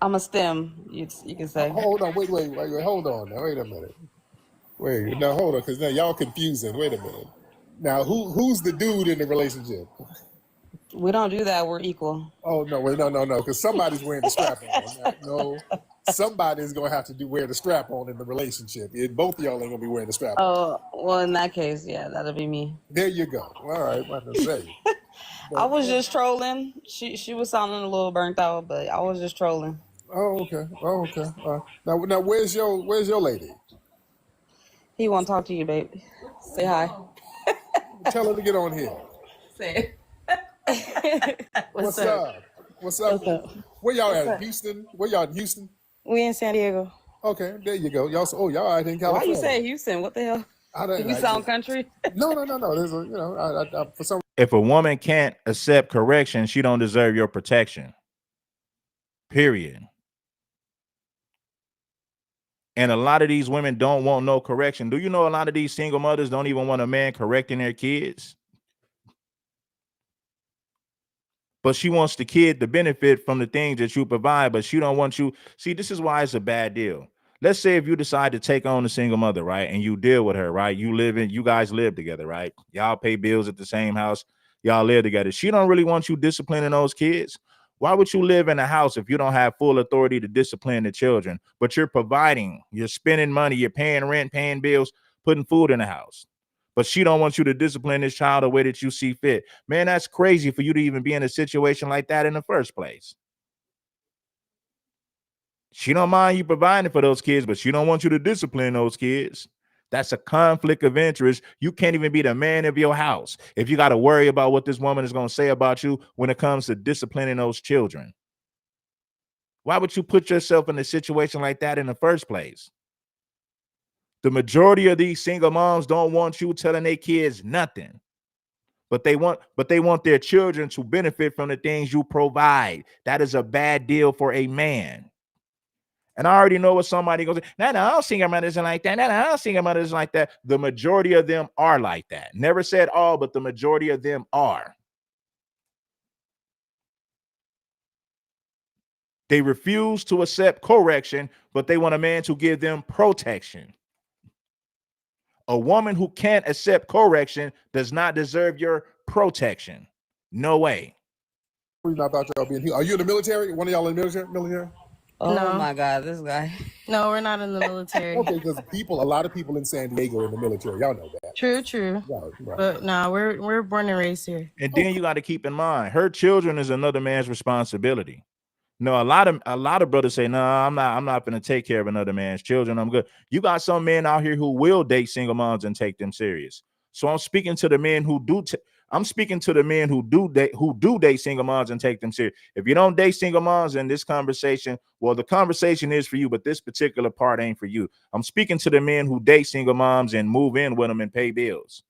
I'm a STEM. You can say. Hold on, wait, hold on now, wait a minute. Wait, now hold on, because now y'all confusing. Wait a minute. Now, who's the dude in the relationship? We don't do that. We're equal. Oh no, wait, no, because somebody's wearing the strap on. No, somebody's gonna have to wear the strap on in the relationship. Both of y'all ain't gonna be wearing the strap on. Oh, well, in that case, yeah, that'll be me. There you go. All right, about to say. I But was just trolling. She was sounding a little burnt out, but I was just trolling. oh, okay. Oh, okay. Now, where's your lady? He want to talk to you, baby. Say hi. Tell her to get on here. Say it. What's What's up? up? What's up? What's up? Where y'all What's at? up? Houston? Where y'all in Houston? We in San Diego. Okay, there you go. Y'all out in Why you California. say Houston? What the hell? I Do don't. we sound country? No. There's a for some. If a woman can't accept correction, she don't deserve your protection. Period. And a lot of these women don't want no correction. Do you know a lot of these single mothers don't even want a man correcting their kids? But she wants the kid to benefit from the things that you provide, but she don't want you. See, this is why it's a bad deal. Let's say if you decide to take on a single mother, right, and you deal with her, right, you guys live together, right, y'all pay bills at the same house, y'all live together. She don't really want you disciplining those kids. Why would you live in a house if you don't have full authority to discipline the children, but you're providing, you're spending money, you're paying rent, paying bills, putting food in the house? But she don't want you to discipline this child the way that you see fit. Man, that's crazy for you to even be in a situation like that in the first place. She don't mind you providing for those kids, but she don't want you to discipline those kids. That's a conflict of interest. You can't even be the man of your house if you got to worry about what this woman is going to say about you when it comes to disciplining those children. Why would you put yourself in a situation like that in the first place? The majority of these single moms don't want you telling their kids nothing. But they want their children to benefit from the things you provide. That is a bad deal for a man. And I already know what somebody goes, no, I don't single mothers like that. No, I don't single mothers like that. The majority of them are like that. Never said all, but the majority of them are. They refuse to accept correction, but they want a man to give them protection. A woman who can't accept correction does not deserve your protection. No way. I thought y'all being here. Are you in the military? One of y'all in the military? Oh No. my God, this guy. No, we're not in the military. Okay, because a lot of people in San Diego are in the military. Y'all know that. True. Right. But no, we're born and raised here. And then you got to keep in mind, her children is another man's responsibility. No, a lot of brothers say, no, I'm not going to take care of another man's children. I'm good. You got some men out here who will date single moms and take them serious. So I'm speaking to the men who do. I'm speaking to the men who do date single moms and take them serious. If you don't date single moms in this conversation, well, the conversation is for you, but this particular part ain't for you. I'm speaking to the men who date single moms and move in with them and pay bills.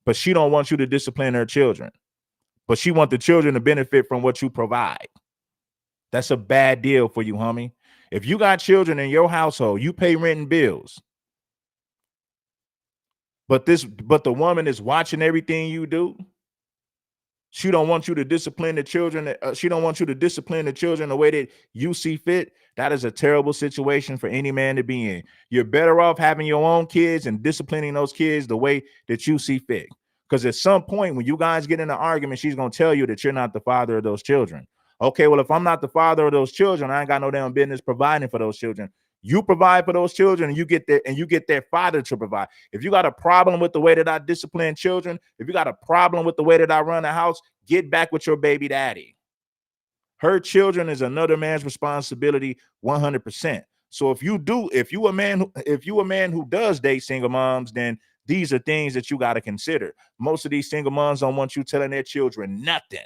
But she don't want you to discipline her children. But she want the children to benefit from what you provide. That's a bad deal for you, homie. If you got children in your household, you pay rent and bills. But the woman is watching everything you do. She don't want you to discipline the children. She don't want you to discipline the children the way that you see fit. That is a terrible situation for any man to be in. You're better off having your own kids and disciplining those kids the way that you see fit. Because at some point when you guys get in an argument, she's going to tell you that you're not the father of those children. Okay, well, if I'm not the father of those children, I ain't got no damn business providing for those children. You provide for those children and you get their father to provide. If you got a problem with the way that I discipline children, if you got a problem with the way that I run the house, get back with your baby daddy. Her children is another man's responsibility 100%. So if you a man who does date single moms, then these are things that you got to consider. Most of these single moms don't want you telling their children nothing.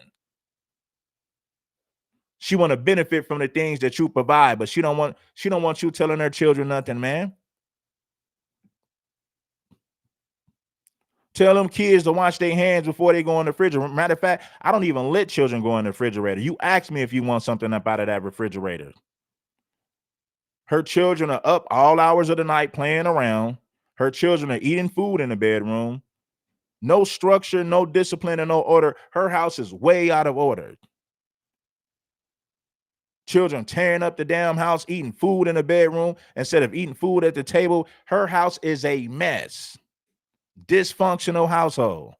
She want to benefit from the things that you provide, but she don't want you telling her children nothing, man. Tell them kids to wash their hands before they go in the refrigerator. Matter of fact, I don't even let children go in the refrigerator. You ask me if you want something up out of that refrigerator. Her children are up all hours of the night playing around. Her children are eating food in the bedroom. No structure, no discipline, and no order. Her house is way out of order. Children tearing up the damn house, eating food in the bedroom instead of eating food at the table. Her house is a mess. Dysfunctional household.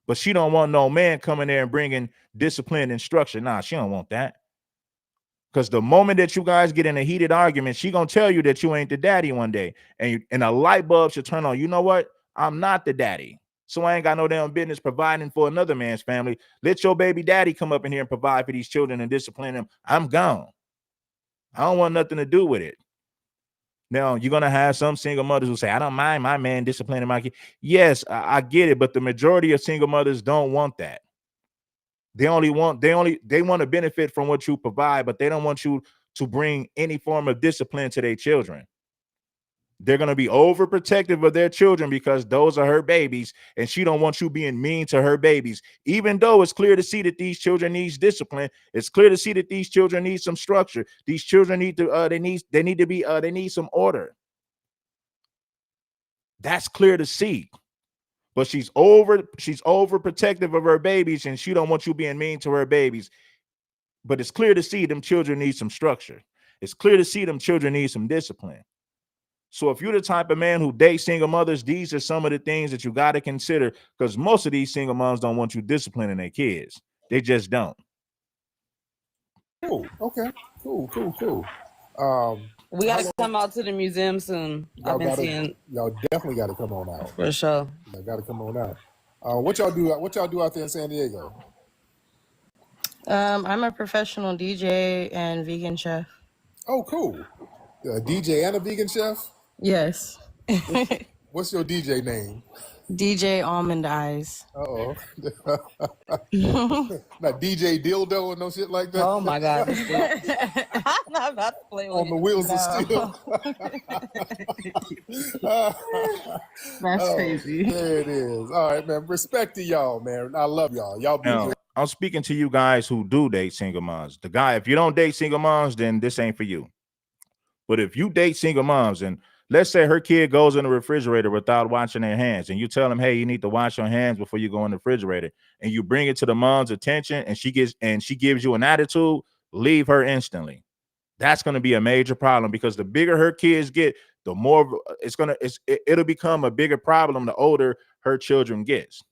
But she don't want no man coming there and bringing discipline and structure. Nah, she don't want that. Because the moment that you guys get in a heated argument, she gonna tell you that you ain't the daddy one day. And a light bulb should turn on. You know what? I'm not the daddy. So I ain't got no damn business providing for another man's family. Let your baby daddy come up in here and provide for these children and discipline them. I'm gone. I don't want nothing to do with it. Now, you're going to have some single mothers who say, I don't mind my man disciplining my kid. Yes, I get it, but the majority of single mothers don't want that. They want to benefit from what you provide, but they don't want you to bring any form of discipline to their children. They're going to be overprotective of their children because those are her babies, and she don't want you being mean to her babies. Even though it's clear to see that these children need discipline, it's clear to see that these children need some structure. These children need to they need some order. That's clear to see. But she's overprotective of her babies, and she don't want you being mean to her babies. But it's clear to see them children need some structure. It's clear to see them children need some discipline. So if you're the type of man who dates single mothers, these are some of the things that you got to consider, because most of these single moms don't want you disciplining their kids. They just don't. Cool. Okay. Cool. We gotta come out to the museum soon. I've been seeing. Y'all definitely got to come on out. For sure. Y'all got to come on out. What y'all do out there in San Diego? I'm a professional DJ and vegan chef. Oh, cool. A DJ and a vegan chef? Yes. What's your DJ name? DJ Almond Eyes. Uh-oh. Not DJ Dildo and no shit like that? Oh my God. I'm not about to play with On the wheels of steel. That's crazy. There it is. All right, man. Respect to y'all, man. I love y'all. Y'all be Now, I'm speaking to you guys who do date single moms. The guy, if you don't date single moms, then this ain't for you. But if you date single moms, and let's say her kid goes in the refrigerator without washing their hands, and you tell them, hey, you need to wash your hands before you go in the refrigerator, and you bring it to the mom's attention, and she gives you an attitude, leave her instantly. That's going to be a major problem, because the bigger her kids get, the more it'll become a bigger problem the older her children gets.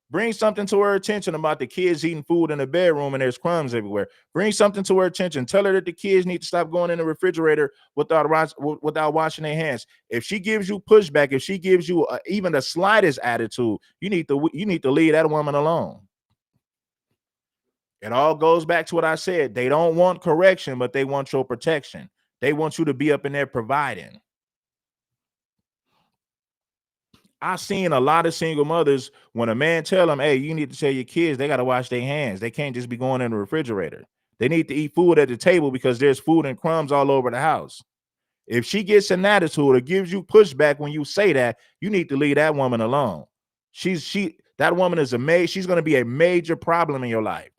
Bring something to her attention about the kids eating food in the bedroom and there's crumbs everywhere. Bring something to her attention. Tell her that the kids need to stop going in the refrigerator without washing their hands. If she gives you pushback, if she gives you even the slightest attitude, you need to leave that woman alone. It all goes back to what I said. They don't want correction, but they want your protection. They want you to be up in there providing. I've seen a lot of single mothers, when a man tell them, hey, you need to tell your kids they got to wash their hands. They can't just be going in the refrigerator. They need to eat food at the table because there's food and crumbs all over the house. If she gets an attitude or gives you pushback when you say that, you need to leave that woman alone. That woman is she's going to be a major problem in your life.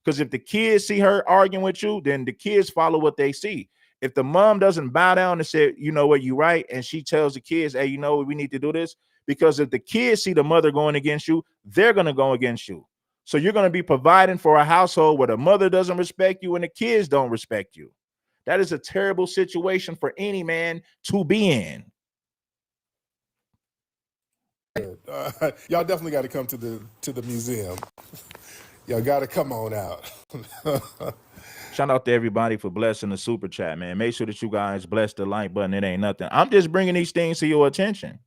Because if the kids see her arguing with you, then the kids follow what they see. If the mom doesn't bow down and say, you know what, you're right, and she tells the kids, hey, you know what, we need to do this. Because if the kids see the mother going against you, they're going to go against you. So you're going to be providing for a household where the mother doesn't respect you and the kids don't respect you. That is a terrible situation for any man to be in. Y'all definitely got to come to the museum. Y'all got to come on out. Shout out to everybody for blessing the super chat, man. Make sure that you guys bless the like button. It ain't nothing. I'm just bringing these things to your attention.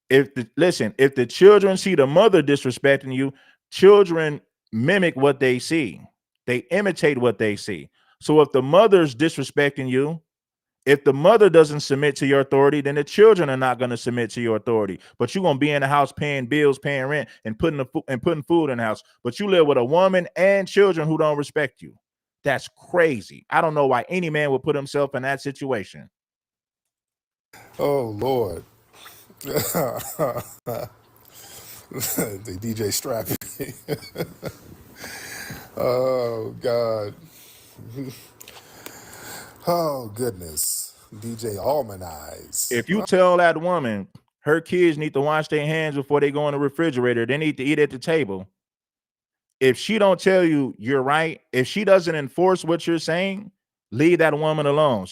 If the children see the mother disrespecting you, children mimic what they see. They imitate what they see. So if the mother's disrespecting you, if the mother doesn't submit to your authority, then the children are not going to submit to your authority. But you're going to be in the house paying bills, paying rent, and putting food in the house. But you live with a woman and children who don't respect you. That's crazy. I don't know why any man would put himself in that situation. Oh, Lord. The DJ Strappy. Oh, God. Oh, goodness. DJ Almond Eyes. If you tell that woman her kids need to wash their hands before they go in the refrigerator, they need to eat at the table. If she don't tell you you're right, if she doesn't enforce what you're saying, leave that woman alone.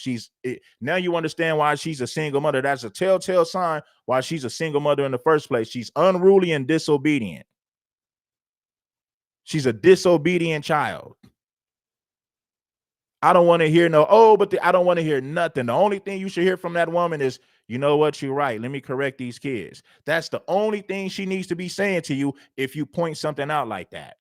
Now you understand why she's a single mother. That's a telltale sign why she's a single mother in the first place. She's unruly and disobedient. She's a disobedient child. I don't want to hear no, oh, but I don't want to hear nothing. The only thing you should hear from that woman is, you know what, you're right. Let me correct these kids. That's the only thing she needs to be saying to you if you point something out like that.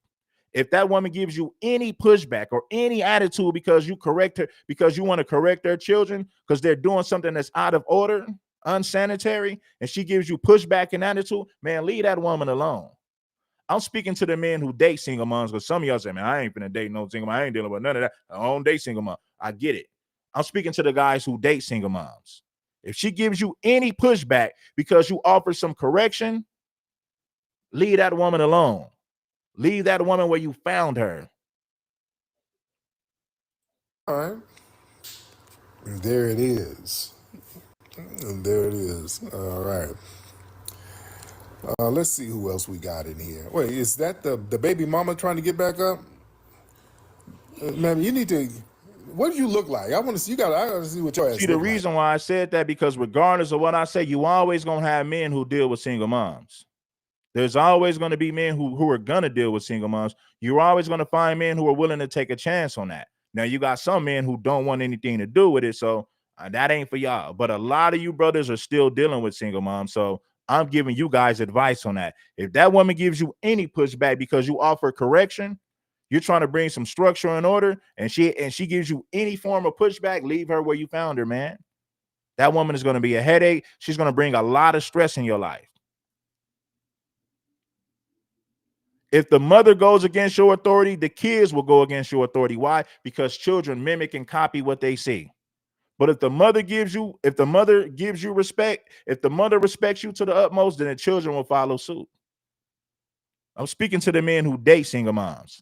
If that woman gives you any pushback or any attitude because you correct her, because you want to correct their children, because they're doing something that's out of order, unsanitary, and she gives you pushback and attitude, man, leave that woman alone. I'm speaking to the men who date single moms, because some of y'all say, man, I ain't finna date no single mom. I ain't dealing with none of that. I don't date single mom. I get it. I'm speaking to the guys who date single moms. If she gives you any pushback because you offer some correction, leave that woman alone. Leave that woman where you found her. All right. There it is. And there it is. All right. Let's see who else we got in here. Wait, is that the baby mama trying to get back up? Man, you need to. What do you look like? I want to see. I got to see what your ass See, the look like. reason why I said that, because regardless of what I say, you always gonna have men who deal with single moms. There's always going to be men who are going to deal with single moms. You're always going to find men who are willing to take a chance on that. Now, you got some men who don't want anything to do with it, so that ain't for y'all. But a lot of you brothers are still dealing with single moms, so I'm giving you guys advice on that. If that woman gives you any pushback because you offer correction, you're trying to bring some structure and order, and she gives you any form of pushback, leave her where you found her, man. That woman is going to be a headache. She's going to bring a lot of stress in your life. If the mother goes against your authority, the kids will go against your authority. Why? Because children mimic and copy what they see. But if the mother gives you respect, if the mother respects you to the utmost, then the children will follow suit. I'm speaking to the men who date single moms.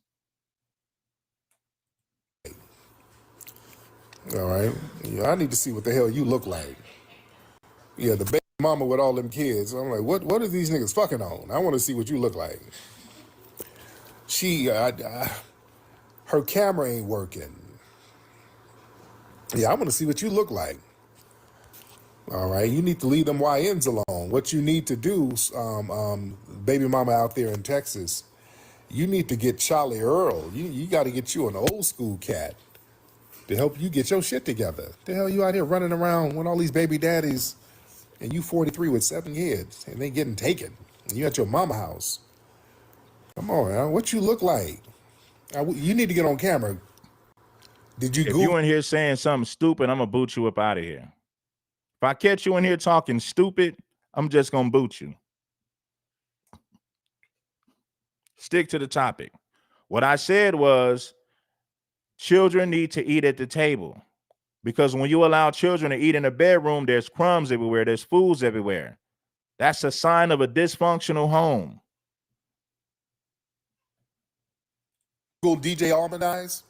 All right. Yeah, I need to see what the hell you look like. Yeah, the baby mama with all them kids. I'm like, what are these niggas fucking on? I want to see what you look like. Her camera ain't working. Yeah, I want to see what you look like. All right, you need to leave them YNs alone. What you need to do, baby mama out there in Texas, you need to get Charlie Earl. You got to get you an old school cat to help you get your shit together. The hell you out here running around with all these baby daddies, and you 43 with 7 kids, and they getting taken. And you at your mama house. Come on, man. What you look like? You need to get on camera. Did you If Google? you in here saying something stupid, I'm gonna boot you up out of here. If I catch you in here talking stupid, I'm just gonna boot you. Stick to the topic. What I said was children need to eat at the table, because when you allow children to eat in a bedroom, there's crumbs everywhere, there's foods everywhere. That's a sign of a dysfunctional home. Google DJ Almond Eyes?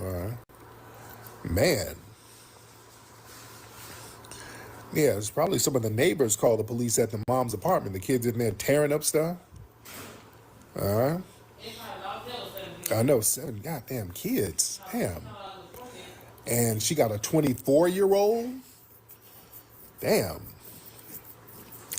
All right. Man. Yeah, it's probably some of the neighbors called the police at the mom's apartment. The kids in there tearing up stuff. All right. I know, 7 goddamn kids. Damn. And she got a 24-year-old? Damn.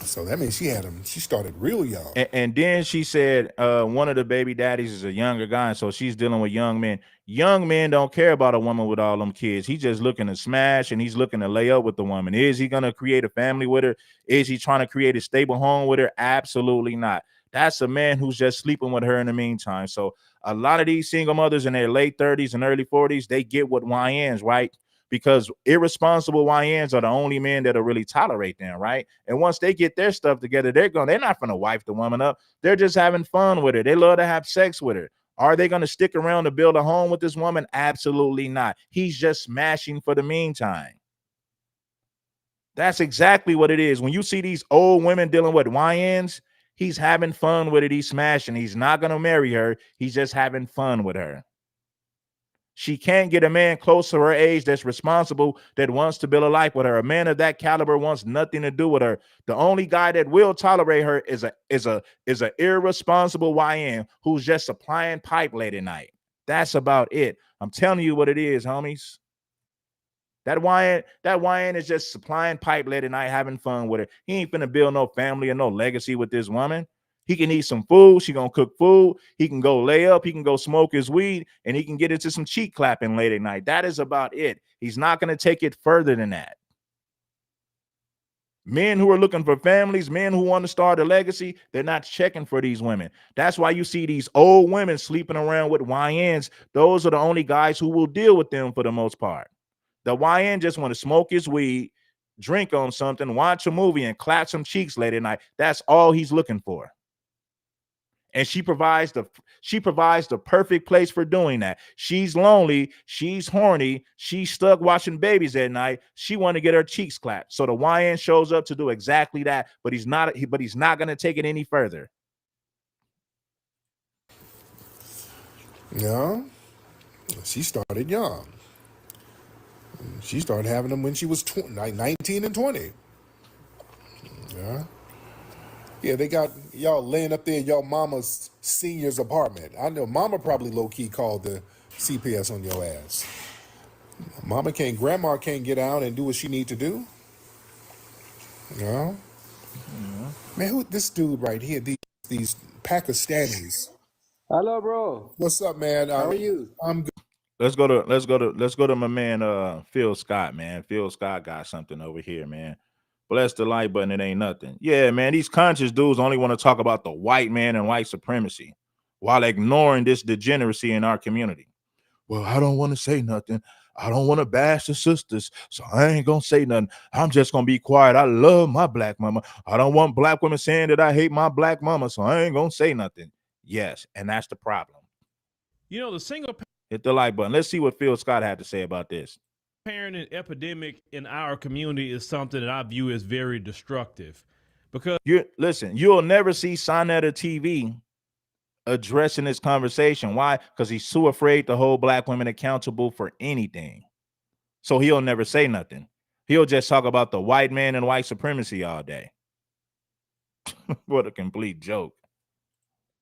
So that means she started real young. And then she said one of the baby daddies is a younger guy, so she's dealing with young men. Young men don't care about a woman with all them kids. He's just looking to smash, and he's looking to lay up with the woman. Is he going to create a family with her? Is he trying to create a stable home with her? Absolutely not. That's a man who's just sleeping with her in the meantime. So a lot of these single mothers in their late 30s and early 40s, they get what YNs, right? Because irresponsible YNs are the only men that'll really tolerate them, right? And once they get their stuff together, they're not going to wife the woman up. They're just having fun with her. They love to have sex with her. Are they going to stick around to build a home with this woman? Absolutely not. He's just smashing for the meantime. That's exactly what it is. When you see these old women dealing with YNs, he's having fun with it. He's smashing. He's not going to marry her. He's just having fun with her. She can't get a man close to her age that's responsible, that wants to build a life with her. A man of that caliber wants nothing to do with her. The only guy that will tolerate her is a irresponsible YN who's just supplying pipe late at night. That's about it. I'm telling you what it is, homies. That YN is just supplying pipe late at night, having fun with her. He ain't finna build no family or no legacy with this woman. He can eat some food. She gonna cook food. He can go lay up. He can go smoke his weed, and he can get into some cheek clapping late at night. That is about it. He's not gonna take it further than that. Men who are looking for families, men who want to start a legacy, they're not checking for these women. That's why you see these old women sleeping around with YNs. Those are the only guys who will deal with them for the most part. The YN just want to smoke his weed, drink on something, watch a movie, and clap some cheeks late at night. That's all he's looking for. And she provides the perfect place for doing that. She's lonely, she's horny, she's stuck watching babies at night. She want to get her cheeks clapped. So the YN shows up to do exactly that, but he's not going to take it any further. Yeah, she started young. She started having them when she was 19 and 20. Yeah. Yeah, they got y'all laying up there in y'all mama's senior's apartment. I know mama probably low-key called the CPS on your ass. Grandma can't get out and do what she need to do. No. Yeah. Man, who this dude right here, these Pakistanis. Hello, bro. What's up, man? How are you? I'm good. Let's go to my man Phil Scott, man. Phil Scott got something over here, man. Bless the like button, it ain't nothing. Yeah, man, these conscious dudes only want to talk about the white man and white supremacy while ignoring this degeneracy in our community. Well, I don't want to say nothing. I don't want to bash the sisters, so I ain't gonna say nothing. I'm just gonna be quiet. I love my black mama. I don't want black women saying that I hate my black mama, so I ain't gonna say nothing. Yes, and that's the problem. The single Hit the like button. Let's see what Phil Scott had to say about this. parenting epidemic in our community is something that I view as very destructive because You'll never see Sonetta TV addressing this conversation. Why? Because he's too afraid to hold black women accountable for anything. So he'll never say nothing. He'll just talk about the white man and white supremacy all day. What a complete joke.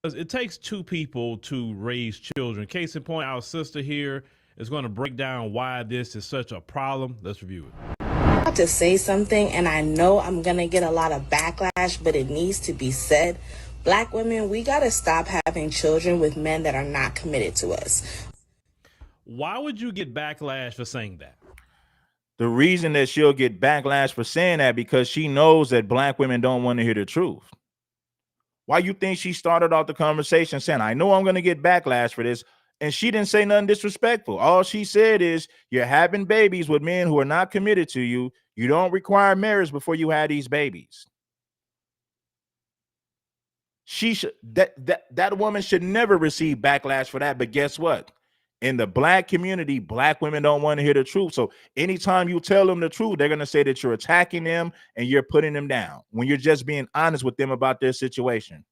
it takes two people to raise children. Case in point, our sister here is going to break down why this is such a problem. Let's review it. I'm about to say something, and I know I'm going to get a lot of backlash, but it needs to be said. Black women, we got to stop having children with men that are not committed to us. Why would you get backlash for saying that? The reason that she'll get backlash for saying that because she knows that black women don't want to hear the truth. Why you think she started off the conversation saying, I know I'm going to get backlash for this, and she didn't say nothing disrespectful. All she said is, you're having babies with men who are not committed to you. You don't require marriage before you have these babies. That woman should never receive backlash for that. But guess what? In the black community, black women don't want to hear the truth. So anytime you tell them the truth, they're going to say that you're attacking them and you're putting them down when you're just being honest with them about their situation.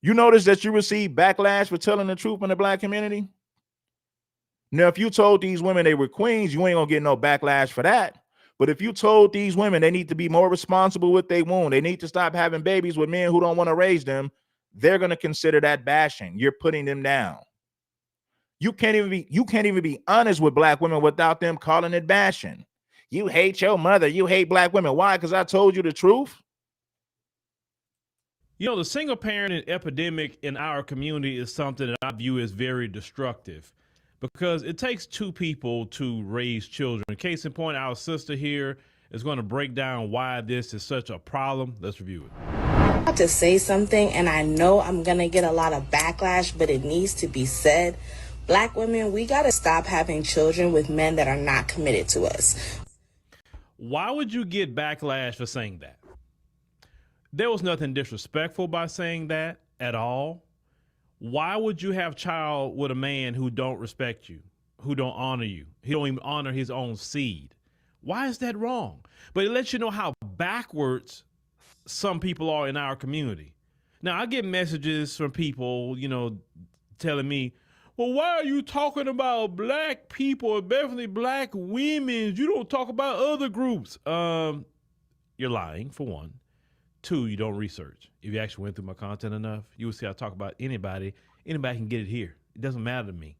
You notice that you receive backlash for telling the truth in the black community? Now, if you told these women they were queens, you ain't going to get no backlash for that. But if you told these women they need to be more responsible with their womb, they need to stop having babies with men who don't want to raise them, they're going to consider that bashing. You're putting them down. You can't even be honest with black women without them calling it bashing. You hate your mother. You hate black women. Why? Because I told you the truth. The single parenting epidemic in our community is something that I view as very destructive because it takes two people to raise children. Case in point, our sister here is going to break down why this is such a problem. Let's review it. I'm about to say something, and I know I'm going to get a lot of backlash, but it needs to be said. Black women, we got to stop having children with men that are not committed to us. Why would you get backlash for saying that? There was nothing disrespectful by saying that at all. Why would you have child with a man who don't respect you, who don't honor you? He don't even honor his own seed. Why is that wrong? But it lets you know how backwards some people are in our community. Now, I get messages from people, telling me, well, why are you talking about black people, definitely black women? You don't talk about other groups. You're lying, for one. Two, you don't research. If you actually went through my content enough, you would see I talk about anybody. Anybody can get it here. It doesn't matter to me.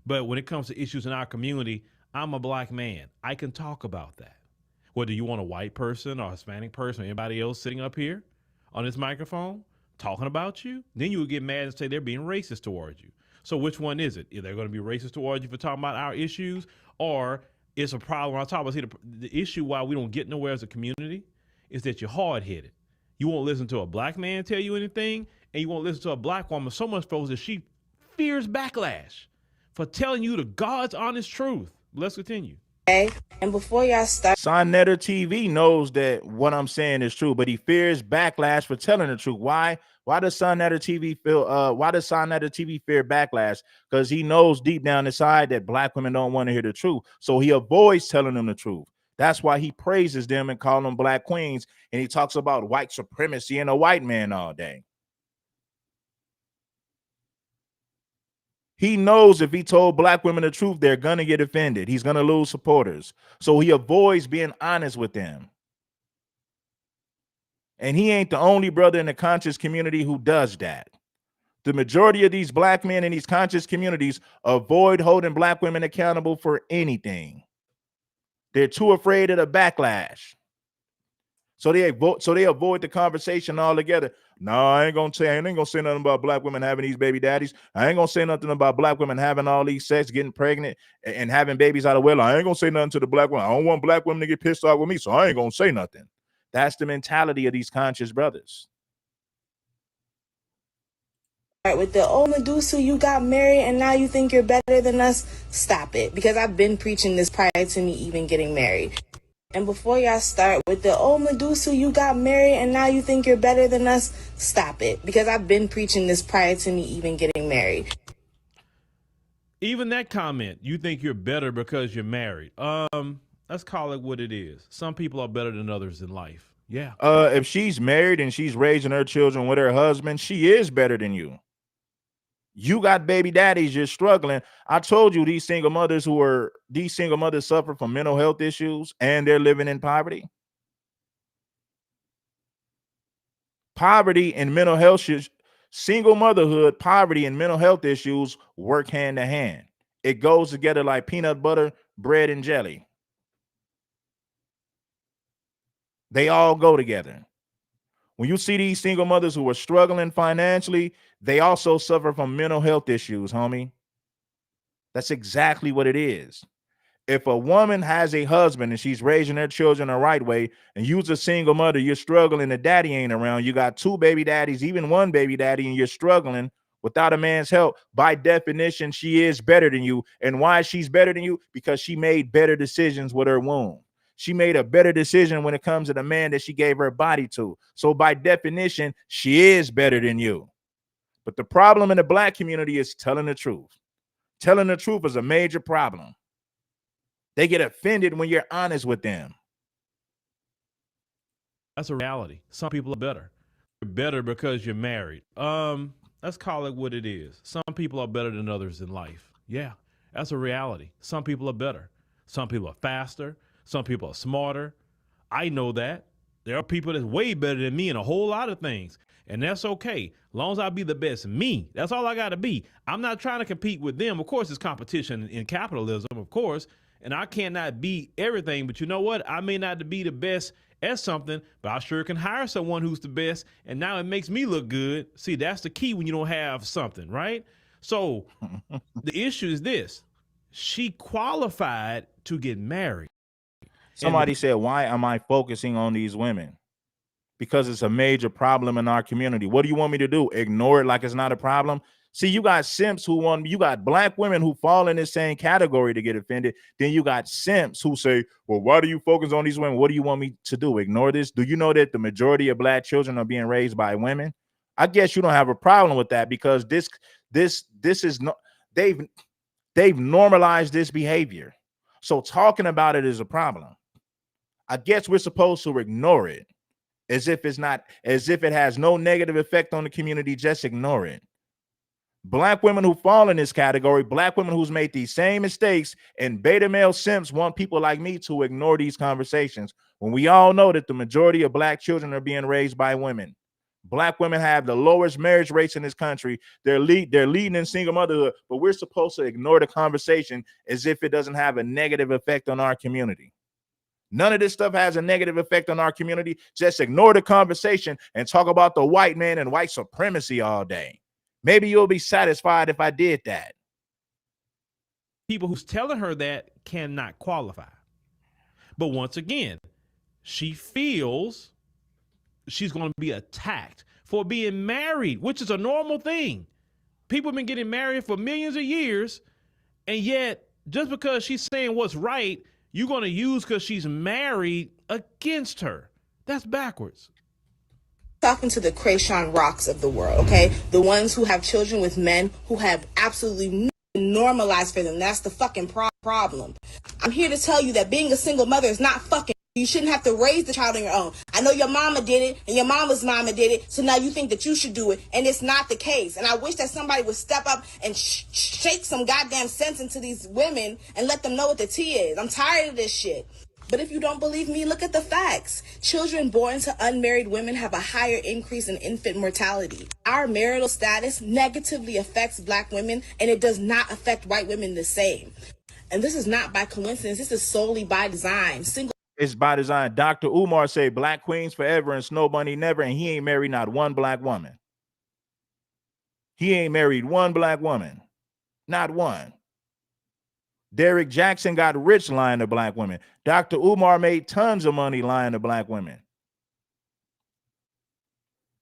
But when it comes to issues in our community, I'm a black man. I can talk about that. Whether you want a white person or Hispanic person or anybody else sitting up here, on this microphone talking about you, then you would get mad and say they're being racist towards you. So which one is it? Are they going to be racist towards you for talking about our issues, or it's a problem on top of us? See, the issue why we don't get nowhere as a community is that you're hard headed. You won't listen to a black man tell you anything, and you won't listen to a black woman so much so that she fears backlash for telling you the God's honest truth. Let's continue. Okay? And before y'all start, Sonnetter TV knows that what I'm saying is true, but he fears backlash for telling the truth. Why? Why does Sonnetter TV feel? Why does Sonnetter TV fear backlash? Because he knows deep down inside that black women don't want to hear the truth, so he avoids telling them the truth. That's why he praises them and calls them black queens, and he talks about white supremacy and a white man all day. He knows if he told black women the truth, they're going to get offended. He's going to lose supporters. So he avoids being honest with them. And he ain't the only brother in the conscious community who does that. The majority of these black men in these conscious communities avoid holding black women accountable for anything. They're too afraid of the backlash. So they avoid the conversation altogether. No, I ain't gonna say nothing about black women having these baby daddies. I ain't gonna say nothing about black women having all these sex, getting pregnant, and having babies out of wedlock. I ain't gonna say nothing to the black women. I don't want black women to get pissed off with me, so I ain't gonna say nothing. That's the mentality of these conscious brothers. with the, oh, Medusa, you got married and now you think you're better than us, stop it. Because I've been preaching this prior to me even getting married. And before y'all start with the, oh, Medusa, you got married and now you think you're better than us, stop it. Because I've been preaching this prior to me even getting married. Even that comment, you think you're better because you're married. Let's call it what it is. Some people are better than others in life. Yeah. If she's married and she's raising her children with her husband, she is better than you. You got baby daddies, you're struggling. I told you these single mothers suffer from mental health issues and they're living in poverty. Poverty and mental health single motherhood, poverty and mental health issues work hand in hand. It goes together like peanut butter, bread, and jelly. They all go together. When you see these single mothers who are struggling financially, they also suffer from mental health issues, homie. That's exactly what it is. If a woman has a husband and she's raising her children the right way, and you're a single mother, you're struggling, the daddy ain't around, you got two baby daddies, even one baby daddy, and you're struggling without a man's help, by definition, she is better than you. And why she's better than you? Because she made better decisions with her womb. She made a better decision when it comes to the man that she gave her body to. So by definition, she is better than you. But the problem in the black community is telling the truth. Telling the truth is a major problem. They get offended when you're honest with them. That's a reality. Some people are better. You're better because you're married. Let's call it what it is. Some people are better than others in life. Yeah, that's a reality. Some people are better. Some people are faster. Some people are smarter. I know that. There are people that's way better than me in a whole lot of things. And that's okay. As long as I be the best me, that's all I got to be. I'm not trying to compete with them. Of course, it's competition in capitalism, of course. And I cannot be everything. But you know what? I may not be the best at something, but I sure can hire someone who's the best. And now it makes me look good. See, that's the key when you don't have something, right? So the issue is this. She qualified to get married. Somebody said, why am I focusing on these women? Because it's a major problem in our community. What do you want me to do? Ignore it like it's not a problem? See, you got simps you got black women who fall in this same category to get offended. Then you got simps who say, well, why do you focus on these women? What do you want me to do? Ignore this? Do you know that the majority of black children are being raised by women? I guess you don't have a problem with that because this is not, they've normalized this behavior. So talking about it is a problem. I guess we're supposed to ignore it as if it has no negative effect on the community. Just ignore it. Black women who fall in this category, black women who's made these same mistakes, and beta male simps want people like me to ignore these conversations when we all know that the majority of black children are being raised by women. Black women have the lowest marriage rates in this country. They're leading in single motherhood, but we're supposed to ignore the conversation as if it doesn't have a negative effect on our community. None of this stuff has a negative effect on our community. Just ignore the conversation and talk about the white man and white supremacy all day. Maybe you'll be satisfied if I did that. People who's telling her that cannot qualify. But once again, she feels she's going to be attacked for being married, which is a normal thing. People have been getting married for millions of years, and yet just because she's saying what's right, you're going to use because she's married against her. That's backwards. Talking to the Krayshawn Rocks of the world, okay? The ones who have children with men who have absolutely normalized for them. That's the fucking problem. I'm here to tell you that being a single mother is not fucking. You shouldn't have to raise the child on your own. I know your mama did it, and your mama's mama did it, so now you think that you should do it, and it's not the case. And I wish that somebody would step up and shake some goddamn sense into these women and let them know what the tea is. I'm tired of this shit. But if you don't believe me, look at the facts. Children born to unmarried women have a higher increase in infant mortality. Our marital status negatively affects black women, and it does not affect white women the same. And this is not by coincidence. This is solely by design. It's by design. Dr. Umar said black queens forever and Snow Bunny never, and he ain't married not one black woman. He ain't married one black woman. Not one. Derek Jackson got rich lying to black women. Dr. Umar made tons of money lying to black women.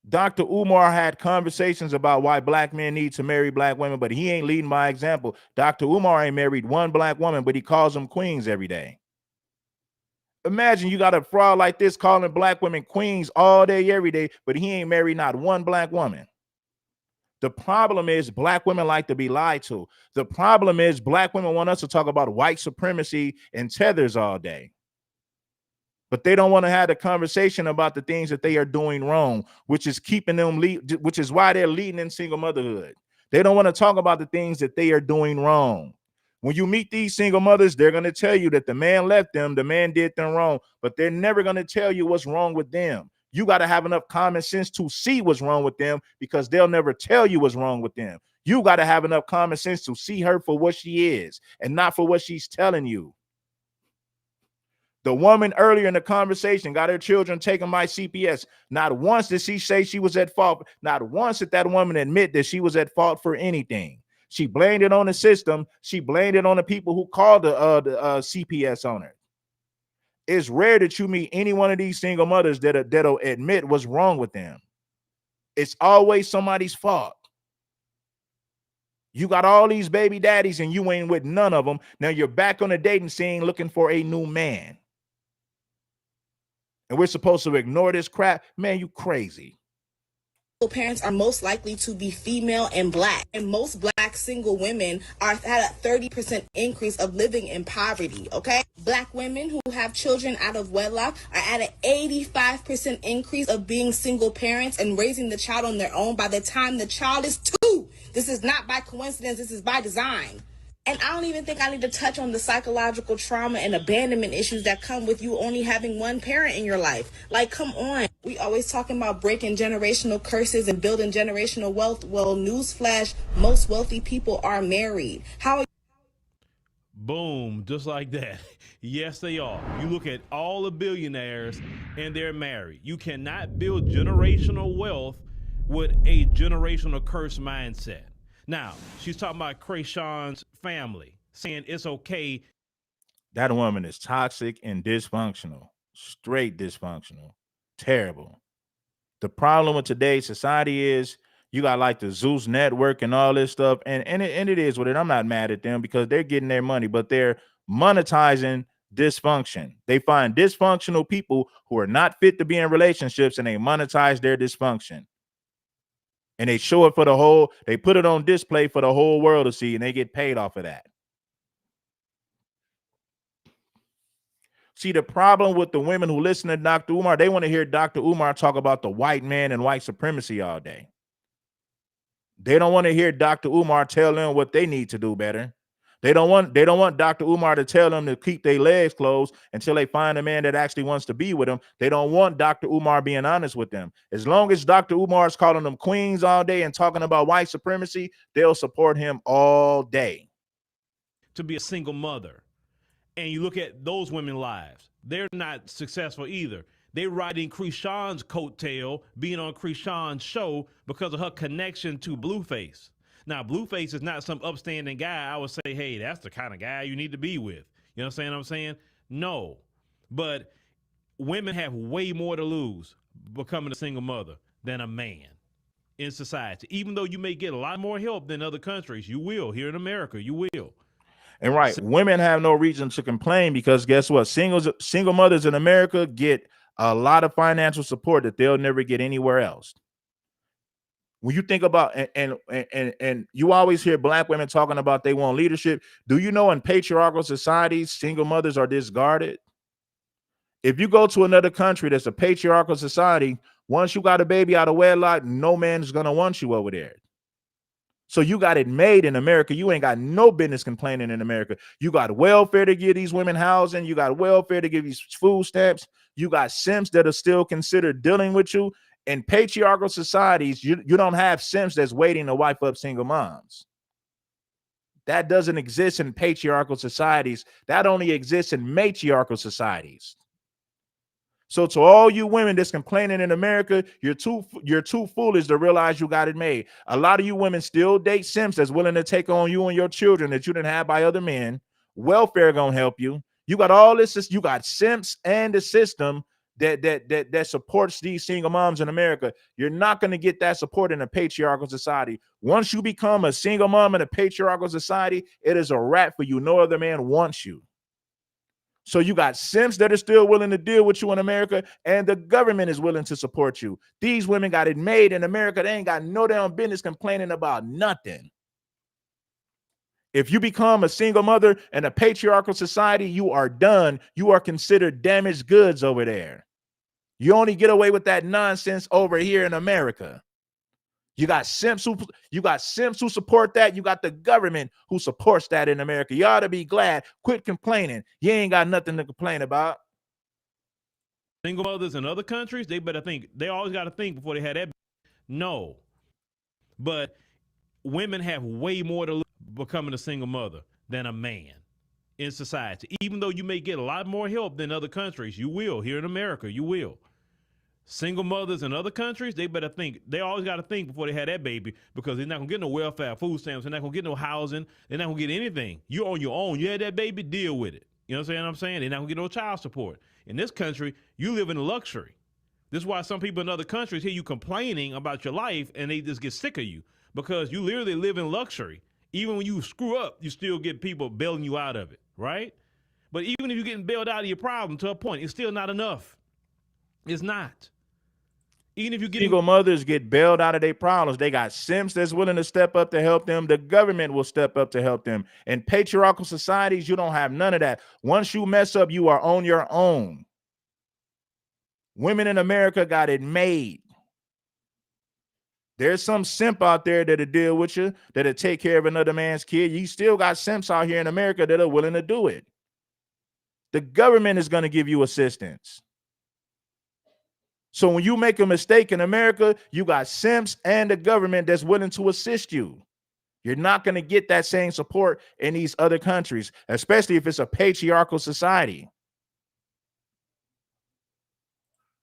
Dr. Umar had conversations about why black men need to marry black women, but he ain't leading by example. Dr. Umar ain't married one black woman, but he calls them queens every day. Imagine you got a fraud like this calling black women queens all day, every day, but he ain't married not one black woman. The problem is black women like to be lied to. The problem is black women want us to talk about white supremacy and tethers all day. But they don't want to have the conversation about the things that they are doing wrong, which is keeping them, which is why they're leading in single motherhood. They don't want to talk about the things that they are doing wrong. When you meet these single mothers, they're going to tell you that the man left them, the man did them wrong, but they're never going to tell you what's wrong with them. You got to have enough common sense to see what's wrong with them because they'll never tell you what's wrong with them. You got to have enough common sense to see her for what she is and not for what she's telling you. The woman earlier in the conversation got her children taken by CPS. Not once did she say she was at fault. Not once did that woman admit that she was at fault for anything. She blamed it on the system. She blamed it on the people who called the CPS on her. It's rare that you meet any one of these single mothers that'll admit what's wrong with them. It's always somebody's fault. You got all these baby daddies and you ain't with none of them. Now you're back on the dating scene looking for a new man. And we're supposed to ignore this crap? Man, you crazy. Parents are most likely to be female and black, and most black single women are at a 30% increase of living in poverty, okay? Black women who have children out of wedlock are at an 85% increase of being single parents and raising the child on their own by the time the child is 2. This is not by coincidence, this is by design. And I don't even think I need to touch on the psychological trauma and abandonment issues that come with you only having one parent in your life. Like, come on. We always talking about breaking generational curses and building generational wealth. Well, newsflash, most wealthy people are married. How are Boom, just like that. Yes, they are. You look at all the billionaires and they're married. You cannot build generational wealth with a generational curse mindset. Now, she's talking about Krayshawn's family, saying it's okay. That woman is toxic and dysfunctional, straight dysfunctional, terrible. The problem with today's society is you got like the Zeus network and all this stuff, and it is what it. I'm not mad at them because they're getting their money, but they're monetizing dysfunction. They find dysfunctional people who are not fit to be in relationships, and they monetize their dysfunction. And they show it for the whole, they put it on display for the whole world to see, and they get paid off of that. See, the problem with the women who listen to Dr. Umar, they want to hear Dr. Umar talk about the white man and white supremacy all day. They don't want to hear Dr. Umar tell them what they need to do better. They don't want Dr. Umar to tell them to keep their legs closed until they find a man that actually wants to be with them. They don't want Dr. Umar being honest with them. As long as Dr. Umar is calling them queens all day and talking about white supremacy, they'll support him all day. To be a single mother. And you look at those women's lives, they're not successful either. They riding Krishan's coattail, being on Krishan's show because of her connection to Blueface. Now, Blueface is not some upstanding guy. I would say, hey, that's the kind of guy you need to be with. You know what I'm saying? No. But women have way more to lose becoming a single mother than a man in society. Even though you may get a lot more help than other countries, you will. Here in America, you will. And right, women have no reason to complain because guess what? Single mothers in America get a lot of financial support that they'll never get anywhere else. When you think about and you always hear black women talking about they want leadership. Do you know in patriarchal societies, single mothers are discarded? If you go to another country that's a patriarchal society, once you got a baby out of wedlock, no man's gonna want you over there. So you got it made in America. You ain't got no business complaining in America. You got welfare to give these women housing. You got welfare to give these food stamps. You got simps that are still considered dealing with you. In patriarchal societies, you don't have simps that's waiting to wipe up single moms. That doesn't exist in patriarchal societies. That only exists in matriarchal societies. So to all you women that's complaining in America, you're too foolish to realize you got it made. A lot of you women still date simps that's willing to take on you and your children that you didn't have by other men. Welfare gonna help you. You got all this. You got simps and the system that supports these single moms in America. You're not gonna get that support in a patriarchal society. Once you become a single mom in a patriarchal society, it is a wrap for you. No other man wants you. So you got simps that are still willing to deal with you in America, and the government is willing to support you. These women got it made in America. They ain't got no damn business complaining about nothing. If you become a single mother in a patriarchal society, you are done. You are considered damaged goods over there. You only get away with that nonsense over here in America. You got simps who support that. You got the government who supports that in America. You ought to be glad. Quit complaining. You ain't got nothing to complain about. Single mothers in other countries, they better think. They always got to think before they had that. No. But women have way more to lose becoming a single mother than a man in society. Even though you may get a lot more help than other countries, you will. Here in America, you will. Single mothers in other countries, they better think. They always got to think before they had that baby because they're not going to get no welfare, food stamps. They're not going to get no housing. They're not going to get anything. You're on your own. You had that baby, deal with it. You know what I'm saying? They're not going to get no child support. In this country, you live in luxury. This is why some people in other countries hear you complaining about your life and they just get sick of you because you literally live in luxury. Even when you screw up, you still get people bailing you out of it, right? But even if you're getting bailed out of your problem to a point, it's still not enough. It's not. Even if you get single mothers get bailed out of their problems, they got simps that's willing to step up to help them. The government will step up to help them. In patriarchal societies, you don't have none of that. Once you mess up, you are on your own. Women in America got it made. There's some simp out there that'll deal with you, that'll take care of another man's kid. You still got simps out here in America that are willing to do it. The government is going to give you assistance. So when you make a mistake in America, you got simps and the government that's willing to assist you. You're not going to get that same support in these other countries, especially if it's a patriarchal society.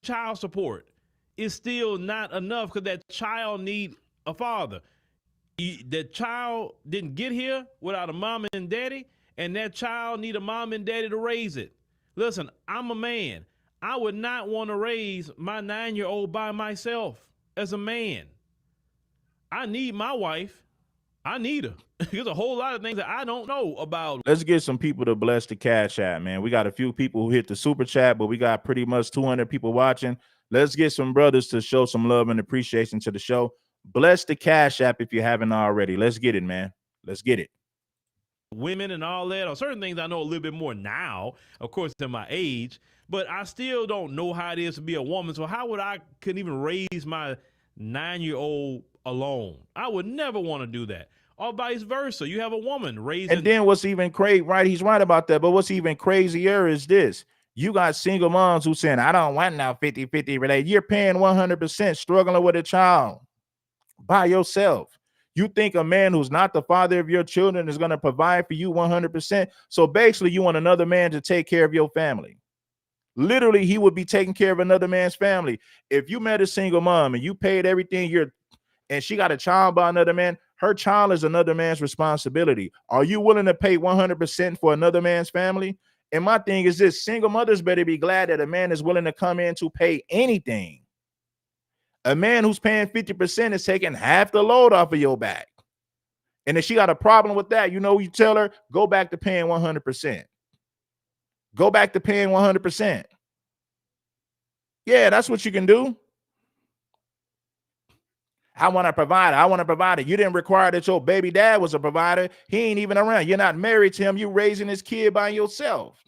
Child support is still not enough because that child need a father. That child didn't get here without a mom and daddy, and that child need a mom and daddy to raise it. Listen, I'm a man. I would not want to raise my 9-year-old by myself as a man. I need my wife. I need her. There's a whole lot of things that I don't know about. Let's get some people to bless the Cash App, man. We got a few people who hit the super chat, but we got pretty much 200 people watching. Let's get some brothers to show some love and appreciation to the show. Bless the Cash App if you haven't already. Let's get it, man. Let's get it. Women and all that, or certain things I know a little bit more now, of course, than my age, but I still don't know how it is to be a woman. So how would I couldn't even raise my 9-year-old alone? I would never want to do that. Or vice versa. You have a woman raising. And then what's even crazy, right? He's right about that. But what's even crazier is this. You got single moms who saying, I don't want now 50-50 related. You're paying 100%, struggling with a child by yourself. You think a man who's not the father of your children is going to provide for you 100%? So basically, you want another man to take care of your family. Literally, he would be taking care of another man's family. If you met a single mom and you paid everything, and she got a child by another man, her child is another man's responsibility. Are you willing to pay 100% for another man's family? And my thing is this: single mothers better be glad that a man is willing to come in to pay anything. A man who's paying 50% is taking half the load off of your back. And if she got a problem with that, you tell her, go back to paying 100%. Go back to paying 100%. Yeah, that's what you can do. I want to provide it. I want to provide it. You didn't require that your baby dad was a provider. He ain't even around. You're not married to him. You're raising his kid by yourself.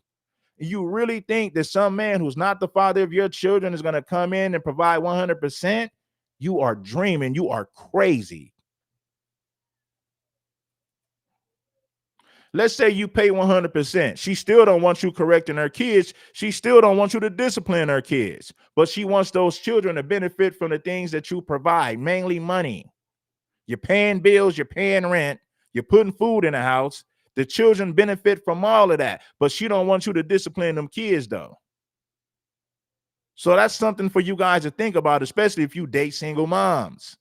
You really think that some man who's not the father of your children is going to come in and provide 100%? You are dreaming. You are crazy. Let's say you pay 100%. She still don't want you correcting her kids. She still don't want you to discipline her kids. But she wants those children to benefit from the things that you provide, mainly money. You're paying bills, you're paying rent, you're putting food in the house. The children benefit from all of that. But she don't want you to discipline them kids, though. So that's something for you guys to think about, especially if you date single moms.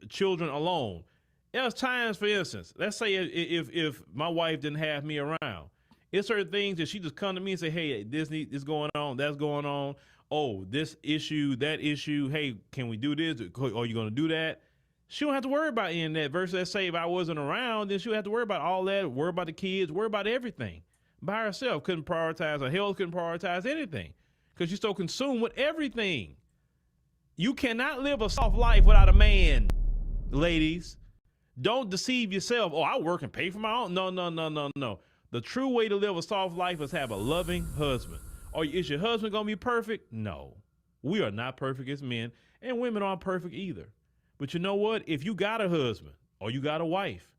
Children alone. There's times, for instance, let's say if my wife didn't have me around, it's certain things that she just come to me and say, hey, this is going on, that's going on. Oh, this issue, that issue. Hey, can we do this? Are you going to do that? She don't have to worry about any of that. Versus, let's say if I wasn't around, then she would have to worry about all that, worry about the kids, worry about everything by herself. Couldn't prioritize her health, couldn't prioritize anything because she's so consumed with everything. You cannot live a soft life without a man, ladies. Don't deceive yourself. Oh, I work and pay for my own. No. The true way to live a soft life is have a loving husband. Or is your husband going to be perfect? No. We are not perfect as men, and women aren't perfect either. But you know what? If you got a husband or you got a wife,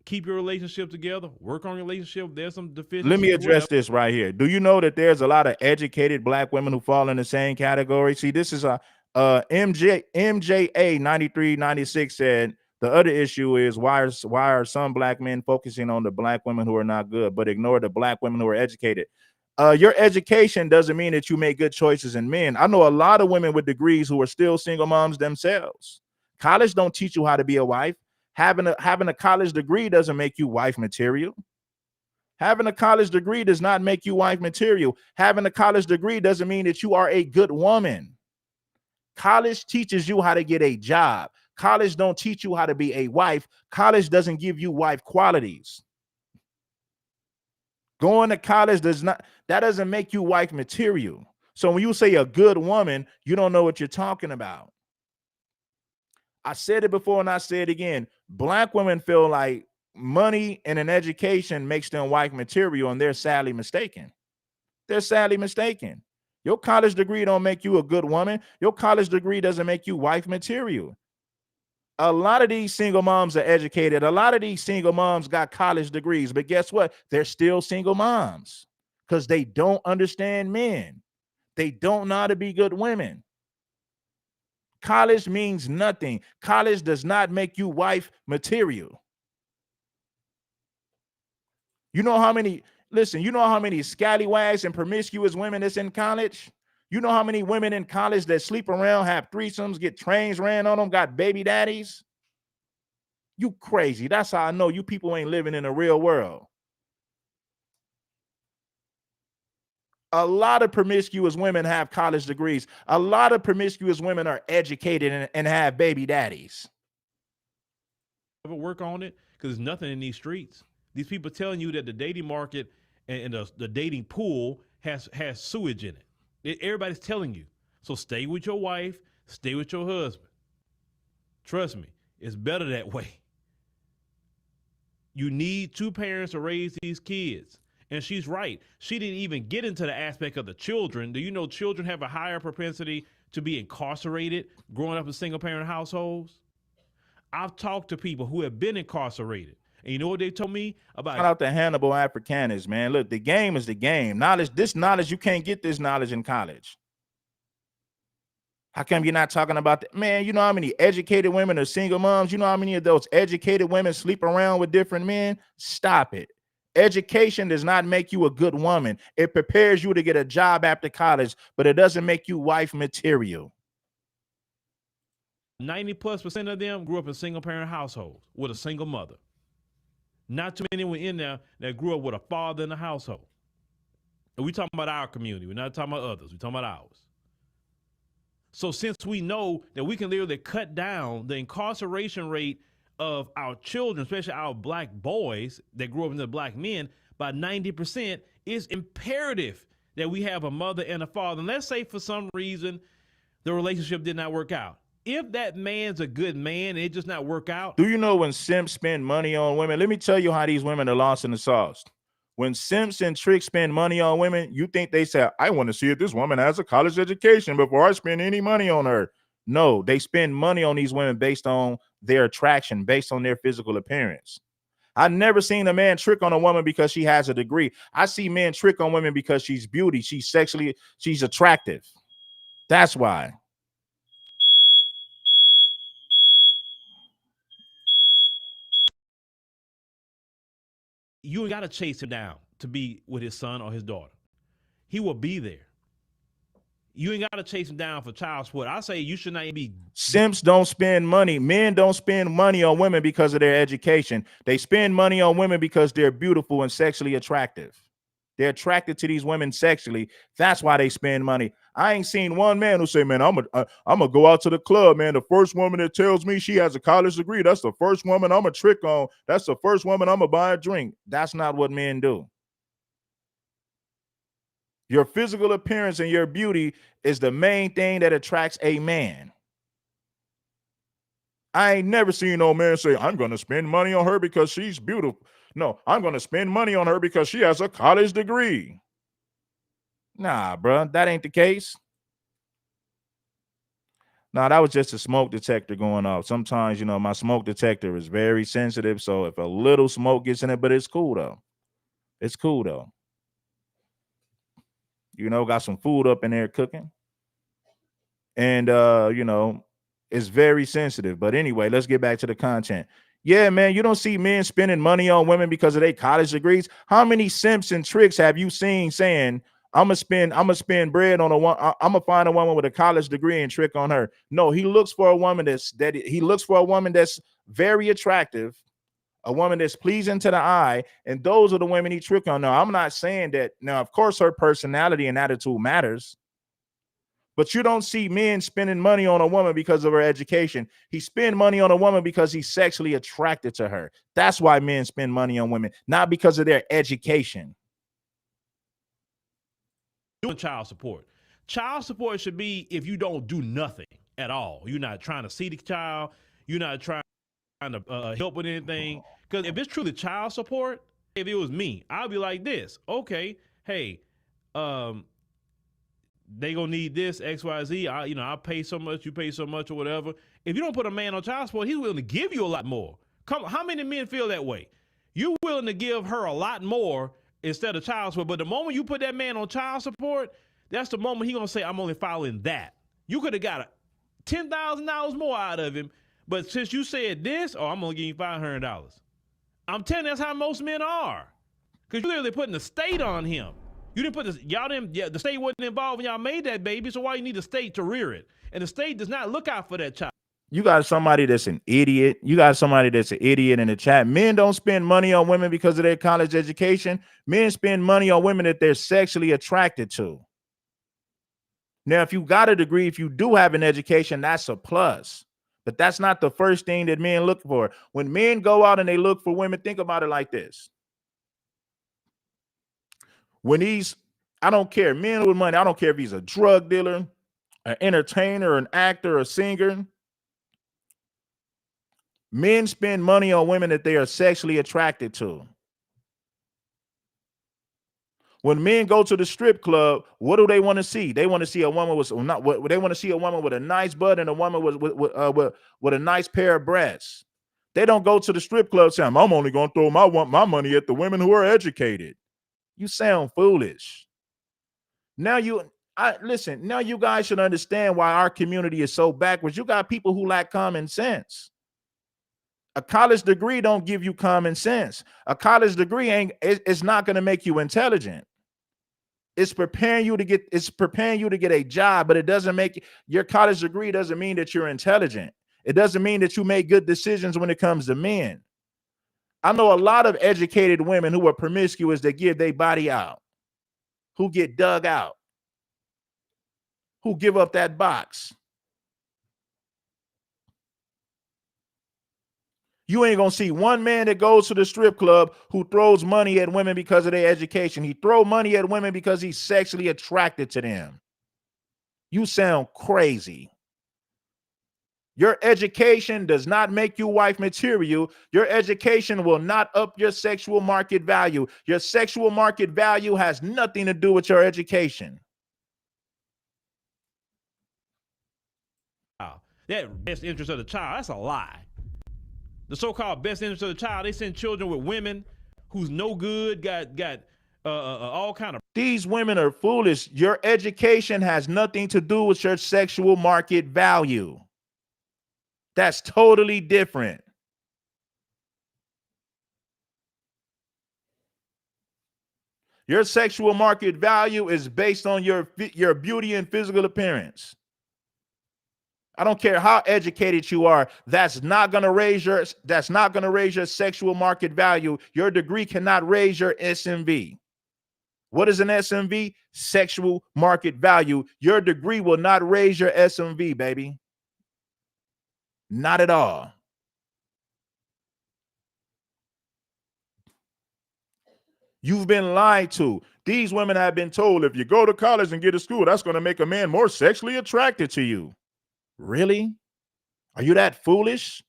keep your relationship together. Work on your relationship. There's some deficiencies. Let me address this right here. Do you know that there's a lot of educated black women who fall in the same category? See, this is a MJA 9396 said, the other issue is why are some black men focusing on the black women who are not good, but ignore the black women who are educated? Your education doesn't mean that you make good choices in men. I know a lot of women with degrees who are still single moms themselves. College don't teach you how to be a wife. Having a college degree doesn't make you wife material. Having a college degree does not make you wife material. Having a college degree doesn't mean that you are a good woman. College teaches you how to get a job. College don't teach you how to be a wife. College doesn't give you wife qualities. Going to college doesn't make you wife material. So when you say a good woman, you don't know what you're talking about. I said it before and I say it again. Black women feel like money and an education makes them wife material, and they're sadly mistaken. They're sadly mistaken. Your college degree don't make you a good woman. Your college degree doesn't make you wife material. A lot of these single moms are educated. A lot of these single moms got college degrees, but guess what? They're still single moms because they don't understand men. They don't know how to be good women. College means nothing. College does not make you wife material. You know how many scallywags and promiscuous women that's in college? You know how many women in college that sleep around, have threesomes, get trains ran on them, got baby daddies? You crazy. That's how I know you people ain't living in the real world. A lot of promiscuous women have college degrees. A lot of promiscuous women are educated and have baby daddies. Ever work on it? Because there's nothing in these streets. These people telling you that the dating market and the dating pool has sewage in it. Everybody's telling you. So stay with your wife, stay with your husband. Trust me, it's better that way. You need two parents to raise these kids. And she's right. She didn't even get into the aspect of the children. Do you know children have a higher propensity to be incarcerated growing up in single parent households? I've talked to people who have been incarcerated. And you know what they told me about? Shout out to Hannibal Africanus, man. Look, the game is the game. Knowledge, you can't get this knowledge in college. How come you're not talking about that? Man, you know how many educated women are single moms? You know how many of those educated women sleep around with different men? Stop it. Education does not make you a good woman. It prepares you to get a job after college, but it doesn't make you wife material. 90+% of them grew up in single parent households with a single mother. Not too many were in there that grew up with a father in the household. And we talking about our community. We're not talking about others. We're talking about ours. So since we know that we can literally cut down the incarceration rate of our children, especially our black boys that grew up into black men, by 90%, it's imperative that we have a mother and a father. And let's say for some reason the relationship did not work out. If that man's a good man and it just not work out. Do you know when simps spend money on women? Let me tell you how these women are lost in the sauce. When simps and tricks spend money on women, you think they say, I want to see if this woman has a college education before I spend any money on her. No, they spend money on these women based on their attraction, based on their physical appearance. I've never seen a man trick on a woman because she has a degree. I see men trick on women because she's beauty, she's attractive. That's why. You ain't got to chase him down to be with his son or his daughter. He will be there. You ain't got to chase him down for child support. I say you should not be. Simps don't spend money. Men don't spend money on women because of their education. They spend money on women because they're beautiful and sexually attractive. They're attracted to these women sexually. That's why they spend money. I ain't seen one man who say, man, I'm gonna go out to the club, man. The first woman that tells me she has a college degree, that's the first woman I'm gonna trick on. That's the first woman I'm gonna buy a drink. That's not what men do. Your physical appearance and your beauty is the main thing that attracts a man. I ain't never seen no man say, I'm going to spend money on her because she's beautiful. No, I'm going to spend money on her because she has a college degree. Nah, bro, that ain't the case. Nah, that was just a smoke detector going off. Sometimes, my smoke detector is very sensitive. So if a little smoke gets in it, but it's cool though. It's cool though. Got some food up in there cooking. And it's very sensitive. But anyway, let's get back to the content. Yeah, man, you don't see men spending money on women because of their college degrees. How many simps and tricks have you seen saying, I'm gonna spend bread on I'm gonna find a woman with a college degree and trick on her? No, he looks for a woman that's very attractive, a woman that's pleasing to the eye, and those are the women he trick on. Now, I'm not saying that. Now, of course, her personality and attitude matters. But you don't see men spending money on a woman because of her education. He spend money on a woman because he's sexually attracted to her. That's why men spend money on women, not because of their education. Doing child support. Child support should be if you don't do nothing at all. You're not trying to see the child. You're not trying to help with anything. Because if it's truly child support, if it was me, I'd be like this. Okay, hey, they gonna need this XYZ. I pay so much, you pay so much, or whatever. If you don't put a man on child support, he's willing to give you a lot more. Come, how many men feel that way? You willing to give her a lot more instead of child support, but the moment you put that man on child support, that's the moment he gonna say, I'm only following that. You could have got $10,000 more out of him, but since you said this, I'm gonna give you $500. I'm telling you, that's how most men are, because you're literally putting the state on him. You didn't put this, the state wasn't involved when y'all made that baby, so why you need the state to rear it? And the state does not look out for that child. You got somebody that's an idiot. You got somebody that's an idiot in the chat. Men don't spend money on women because of their college education. Men spend money on women that they're sexually attracted to. Now, if you got a degree, if you do have an education, that's a plus. But that's not the first thing that men look for. When men go out and they look for women, think about it like this. I don't care, men with money, I don't care if he's a drug dealer, an entertainer, an actor, a singer. Men spend money on women that they are sexually attracted to. When men go to the strip club, what do they want to see? They want to see a woman with they want to see a woman with a nice butt and a woman with a nice pair of breasts. They don't go to the strip club saying, I'm only going to throw my money at the women who are educated. You sound foolish. Now Listen, now you guys should understand why our community is so backwards. You got people who lack common sense. A college degree don't give you common sense. A college degree it's not going to make you intelligent. It's preparing you to get a job, but it doesn't make your college degree doesn't mean that you're intelligent. It doesn't mean that you make good decisions when it comes to men. I know a lot of educated women who are promiscuous that give their body out, who get dug out, who give up that box. You ain't gonna see one man that goes to the strip club who throws money at women because of their education. He throw money at women because he's sexually attracted to them. You sound crazy. Your education does not make you wife material. Your education will not up your sexual market value. Your sexual market value has nothing to do with your education. That best interest of the child, that's a lie. The so-called best interest of the child, they send children with women who's no good, got all kind of. These women are foolish. Your education has nothing to do with your sexual market value. That's totally different. Your sexual market value is based on your beauty and physical appearance. I don't care how educated you are. That's not going to raise your sexual market value. Your degree cannot raise your SMV. What is an SMV? Sexual market value. Your degree will not raise your SMV, baby. Not at all. You've been lied to. These women have been told if you go to college and get a school, that's going to make a man more sexually attracted to you. Really? Are you that foolish?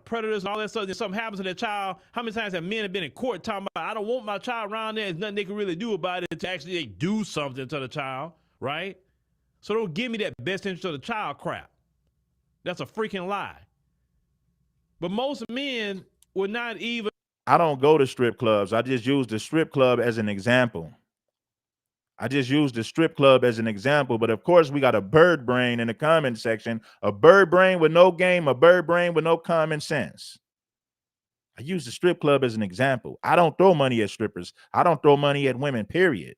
Predators and all that stuff, and something happens to their child. How many times have men been in court talking about, I don't want my child around there? There's nothing they can really do about it to actually they do something to the child, right? So don't give me that best interest of the child crap. That's a freaking lie. But most men would not even. I don't go to strip clubs. I just use the strip club as an example. But of course, we got a bird brain in the comment section, a bird brain with no game, a bird brain with no common sense. I use the strip club as an example. I don't throw money at strippers. I don't throw money at women, period.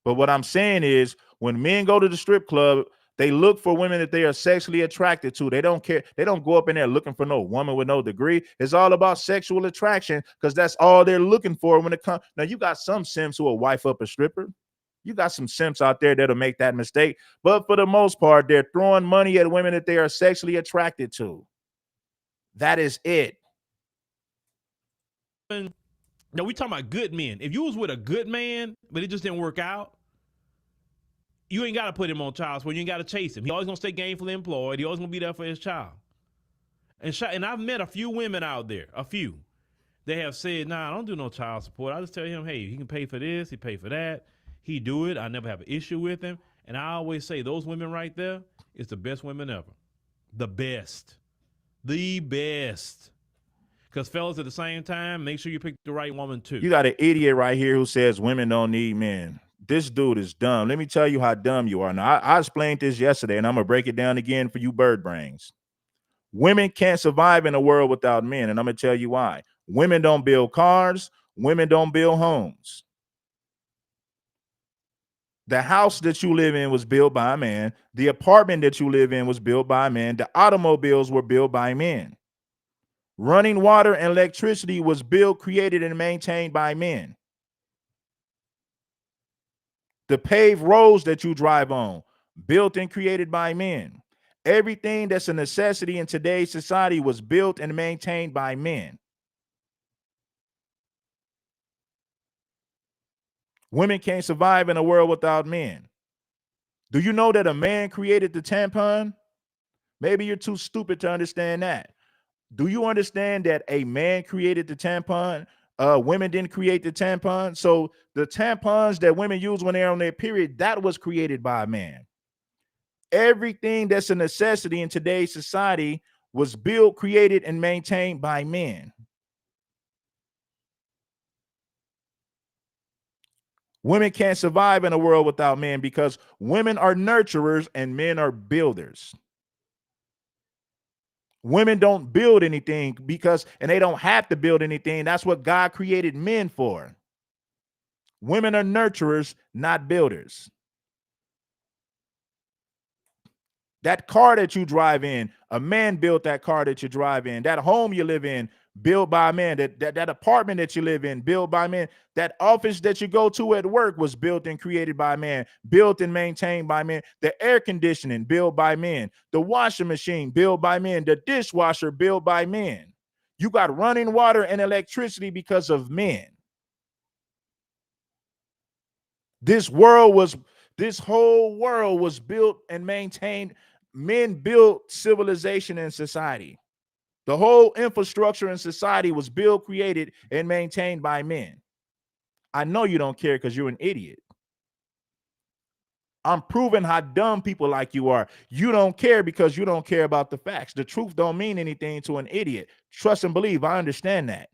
But what I'm saying is when men go to the strip club, they look for women that they are sexually attracted to. They don't care. They don't go up in there looking for no woman with no degree. It's all about sexual attraction because that's all they're looking for when it comes. Now, you got some simps who will wife up a stripper. You got some simps out there that'll make that mistake. But for the most part, they're throwing money at women that they are sexually attracted to. That is it. Now, we talking about good men. If you was with a good man, but it just didn't work out, you ain't got to put him on child support. You ain't got to chase him. He always going to stay gainfully employed. He always going to be there for his child. And I've met a few women out there, a few. They have said, nah, I don't do no child support. I just tell him, hey, he can pay for this. He pay for that. He do it. I never have an issue with him. And I always say those women right there is the best women ever. The best. The best. Because fellas, at the same time, make sure you pick the right woman too. You got an idiot right here who says women don't need men. This dude is dumb. Let me tell you how dumb you are. Now, I explained this yesterday, and I'm going to break it down again for you bird brains. Women can't survive in a world without men, and I'm going to tell you why. Women don't build cars. Women don't build homes. The house that you live in was built by a man. The apartment that you live in was built by a man. The automobiles were built by men. Running water and electricity was built, created, and maintained by men. The paved roads that you drive on, built and created by men. Everything that's a necessity in today's society was built and maintained by men. Women can't survive in a world without men. Do you know that a man created the tampon? Maybe you're too stupid to understand that. Do you understand that a man created the tampon? Women didn't create the tampon. So the tampons that women use when they're on their period, that was created by a man. Everything that's a necessity in today's society was built, created, and maintained by men. Women can't survive in a world without men because women are nurturers and men are builders. Women don't build anything and they don't have to build anything. That's what God created men for. Women are nurturers, not builders. That car that you drive in, a man built that car that you drive in. That home you live in, built by a man. That apartment that you live in, built by men. That office that you go to at work was built and created by man, built and maintained by men. The air conditioning, built by men. The washing machine, built by men. The dishwasher, built by men. You got running water and electricity because of men. This whole world was built and maintained. Men built civilization and society. The whole infrastructure in society was built, created, and maintained by men. I know you don't care because you're an idiot. I'm proving how dumb people like you are. You don't care because you don't care about the facts. The truth don't mean anything to an idiot. Trust and believe. I understand that.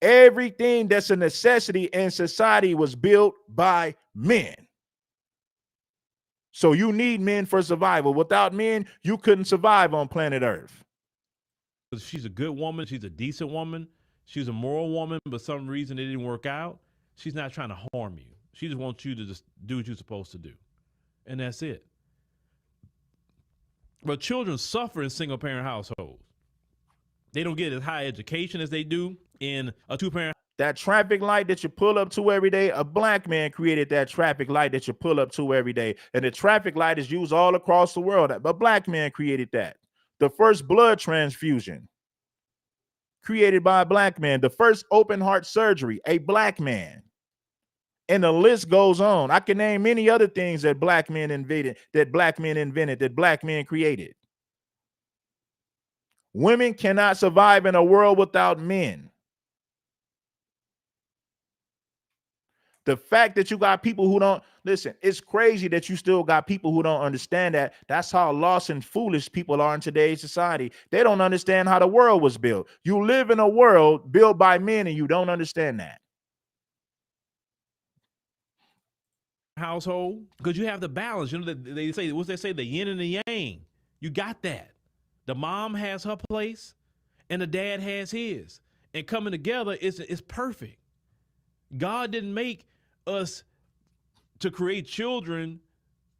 Everything that's a necessity in society was built by men. So you need men for survival. Without men, you couldn't survive on planet Earth. She's a good woman. She's a decent woman. She's a moral woman, but some reason it didn't work out. She's not trying to harm you. She just wants you to just do what you're supposed to do. And that's it. But children suffer in single parent households. They don't get as high education as they do in a two-parent. That traffic light that you pull up to every day, a black man created that traffic light that you pull up to every day. And the traffic light is used all across the world. A black man created that. The first blood transfusion created by a black man. The first open heart surgery, a black man. And the list goes on. I can name many other things that black men invented, that black men created. Women cannot survive in a world without men. The fact that you got people who don't listen, it's crazy that you still got people who don't understand that. That's how lost and foolish people are in today's society. They don't understand how the world was built. You live in a world built by men and you don't understand that. Household, because you have the balance. You know, they say, what's they say, the yin and the yang. You got that. The mom has her place and the dad has his. And coming together is perfect. God didn't make us to create children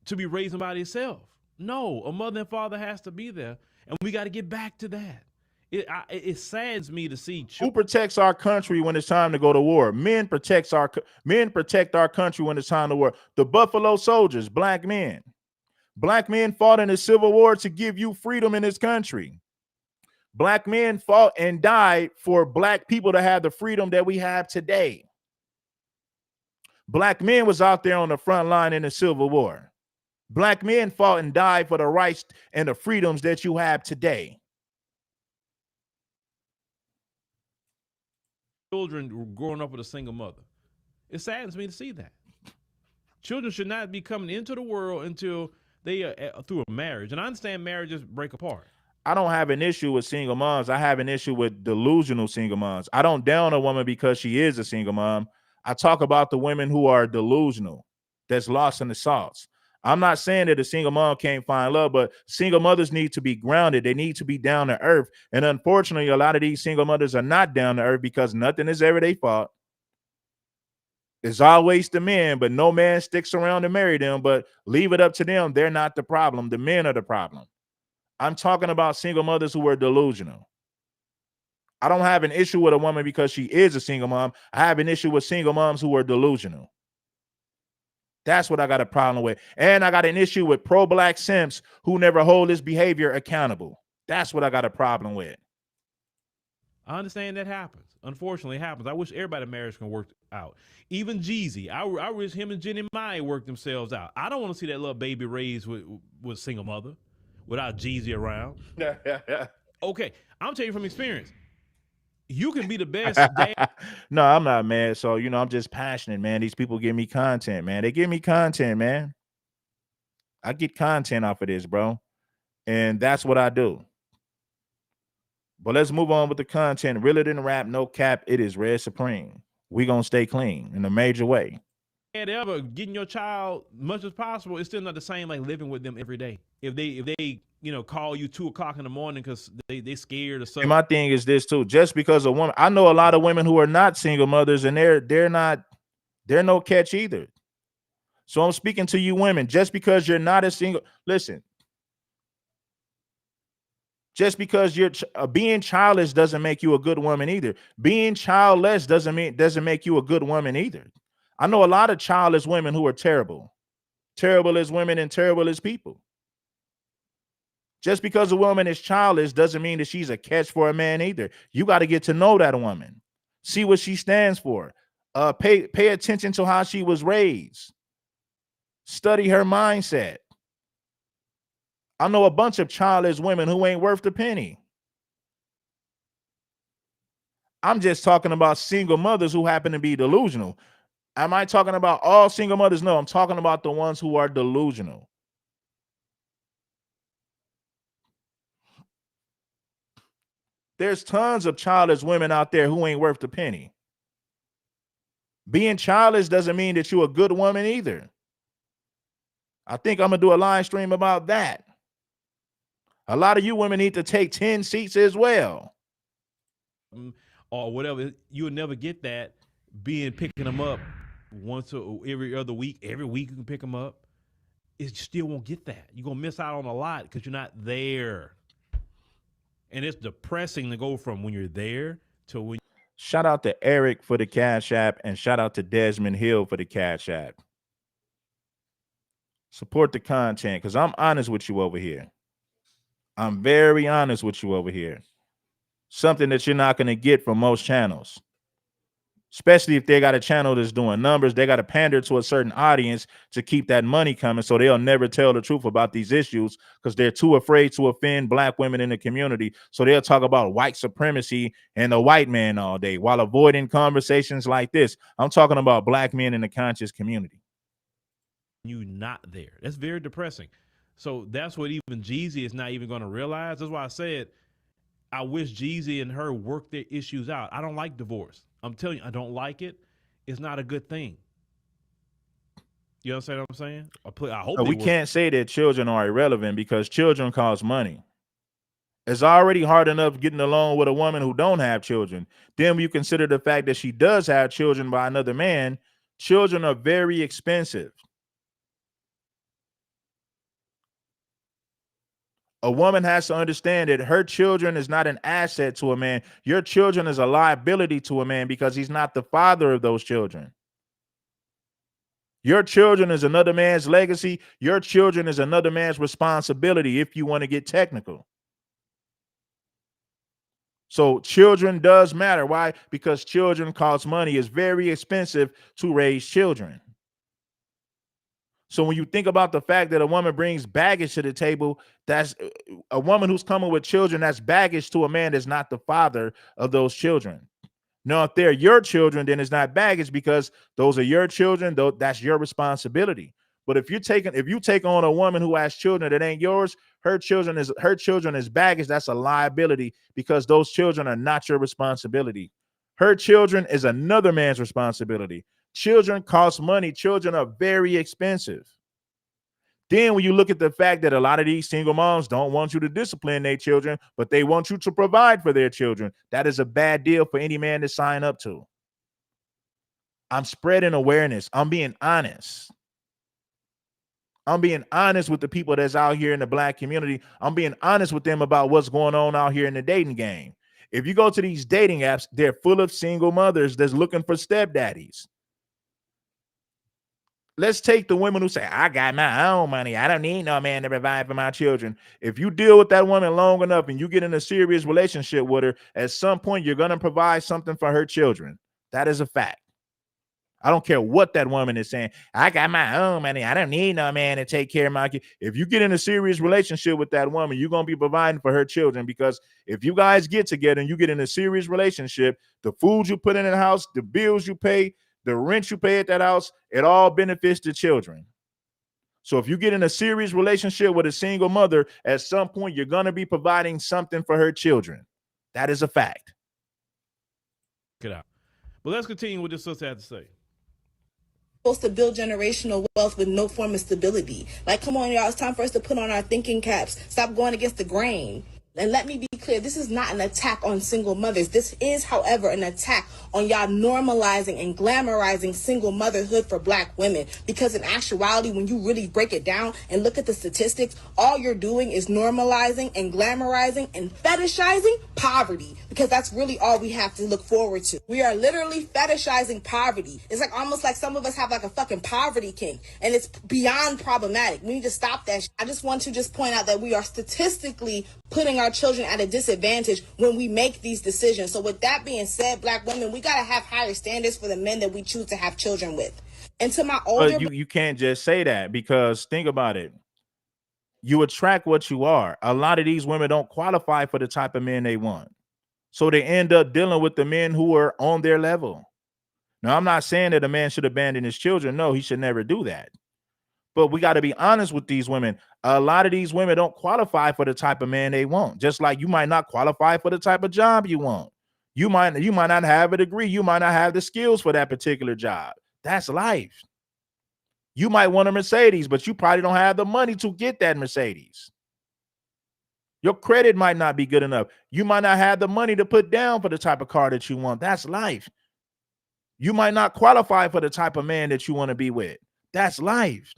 to be raised by themselves. No, a mother and father has to be there, and we got to get back to that. It saddens me to see who protects our country when it's time to go to war. Men protect our country when it's time to war. The Buffalo Soldiers, black men. Black men fought in the Civil War to give you freedom in this country. Black men fought and died for black people to have the freedom that we have today. Black men was out there on the front line in the Civil War. Black men fought and died for the rights and the freedoms that you have today. Children growing up with a single mother. It saddens me to see that. Children should not be coming into the world until they are through a marriage. And I understand marriages break apart. I don't have an issue with single moms. I have an issue with delusional single moms. I don't down a woman because she is a single mom. I talk about the women who are delusional, that's lost in the sauce. I'm not saying that a single mom can't find love, but single mothers need to be grounded. They need to be down to earth. And unfortunately, a lot of these single mothers are not down to earth because nothing is ever their fault. It's always the men, but no man sticks around to marry them, but leave it up to them. They're not the problem. The men are the problem. I'm talking about single mothers who are delusional. I don't have an issue with a woman because she is a single mom. I have an issue with single moms who are delusional. That's what I got a problem with. And I got an issue with pro-black simps who never hold this behavior accountable. That's what I got a problem with. I understand that happens. Unfortunately, it happens. I wish everybody marriage can work out. Even Jeezy. I wish him and Jenny Mai worked themselves out. I don't want to see that little baby raised with single mother without Jeezy around. Okay, I'm telling you from experience. You can be the best dad. No, I'm not mad. So, I'm just passionate, man. These people give me content, man. They give me content, man. I get content off of this, bro. And that's what I do. But let's move on with the content. Realer than rap, no cap. It is Red Supreme. we gonna stay clean in a major way. And ever getting your child much as possible, it's still not the same like living with them every day. If they call you 2 o'clock in the morning because they scared or And something. my thing is this too: just because a woman, I know a lot of women who are not single mothers, and they're no catch either. So I'm speaking to you women. Just because you're not a single, listen. Just because you're being childless doesn't make you a good woman either. Being childless doesn't make you a good woman either. I know a lot of childless women who are terrible, terrible as women and terrible as people. Just because a woman is childless doesn't mean that she's a catch for a man either. You got to get to know that woman, see what she stands for, pay attention to how she was raised, study her mindset. I know a bunch of childless women who ain't worth a penny. I'm just talking about single mothers who happen to be delusional. Am I talking about all single mothers? No, I'm talking about the ones who are delusional. There's tons of childless women out there who ain't worth a penny. Being childless doesn't mean that you're a good woman either. I think I'm going to do a live stream about that. A lot of you women need to take 10 seats as well. Or whatever. You'll never get that being picking them up once or every other week. Every week you can pick them up. You still won't get that. You're going to miss out on a lot because you're not there. And it's depressing to go from when you're there to when. Shout out to Eric for the Cash App, and shout out to Desmond Hill for the Cash App. Support the content, because I'm honest with you over here. I'm very honest with you over here. Something that you're not going to get from most channels. Especially if they got a channel that's doing numbers, they got to pander to a certain audience to keep that money coming, so they'll never tell the truth about these issues because they're too afraid to offend black women in the community. So they'll talk about white supremacy and the white man all day while avoiding conversations like this. I'm talking about black men in the conscious community. You not there. That's very depressing. So that's what even Jeezy is not even going to realize. That's why I said I wish Jeezy and her work their issues out. I don't like divorce. I'm telling you, I don't like it. It's not a good thing. You understand what I'm saying? I hope we can't say that children are irrelevant because children cost money. It's already hard enough getting along with a woman who don't have children. Then when you consider the fact that she does have children by another man, children are very expensive. A woman has to understand that her children is not an asset to a man. Your children is a liability to a man because he's not the father of those children. Your children is another man's legacy. Your children is another man's responsibility if you want to get technical. So children does matter. Why? Because children cost money. It's very expensive to raise children. So when you think about the fact that a woman brings baggage to the table, that's a woman who's coming with children, that's baggage to a man that's not the father of those children. Now, if they're your children, then it's not baggage because those are your children, though that's your responsibility. But if you take on a woman who has children that ain't yours, her children is baggage. That's a liability because those children are not your responsibility. Her children is another man's responsibility. Children cost money. Children are very expensive. Then when you look at the fact that a lot of these single moms don't want you to discipline their children, but they want you to provide for their children, that is a bad deal for any man to sign up to. I'm spreading awareness. I'm being honest. I'm being honest with the people that's out here in the black community. I'm being honest with them about what's going on out here in the dating game. If you go to these dating apps, they're full of single mothers that's looking for stepdaddies. Let's take the women who say, I got my own money. I don't need no man to provide for my children. If you deal with that woman long enough and you get in a serious relationship with her, at some point, you're going to provide something for her children. That is a fact. I don't care what that woman is saying. I got my own money. I don't need no man to take care of my kids. If you get in a serious relationship with that woman, you're going to be providing for her children, because if you guys get together and you get in a serious relationship, the food you put in the house, the bills you pay, the rent you pay at that house, it all benefits the children. So if you get in a serious relationship with a single mother, at some point, you're going to be providing something for her children. That is a fact. Get out. But let's continue with this sister had to say. Supposed to build generational wealth with no form of stability. Like, come on, y'all, it's time for us to put on our thinking caps. Stop going against the grain. And let me be clear, this is not an attack on single mothers. This is, however, an attack on y'all normalizing and glamorizing single motherhood for black women. Because in actuality, when you really break it down and look at the statistics, all you're doing is normalizing and glamorizing and fetishizing poverty. Because that's really all we have to look forward to. We are literally fetishizing poverty. It's like almost like some of us have like a fucking poverty king. And it's beyond problematic. We need to stop that. I just want to just point out that we are statistically putting our children at a disadvantage when we make these decisions. So with that being said, black women, we gotta have higher standards for the men that we choose to have children with. And to my older, But you can't just say that, because think about it. You attract what you are. A lot of these women don't qualify for the type of men they want. So they end up dealing with the men who are on their level. Now, I'm not saying that a man should abandon his children. No, he should never do that. But we got to be honest with these women. A lot of these women don't qualify for the type of man they want. Just like you might not qualify for the type of job you want. You might not have a degree. You might not have the skills for that particular job. That's life. You might want a Mercedes, but you probably don't have the money to get that Mercedes. Your credit might not be good enough. You might not have the money to put down for the type of car that you want. That's life. You might not qualify for the type of man that you want to be with. That's life.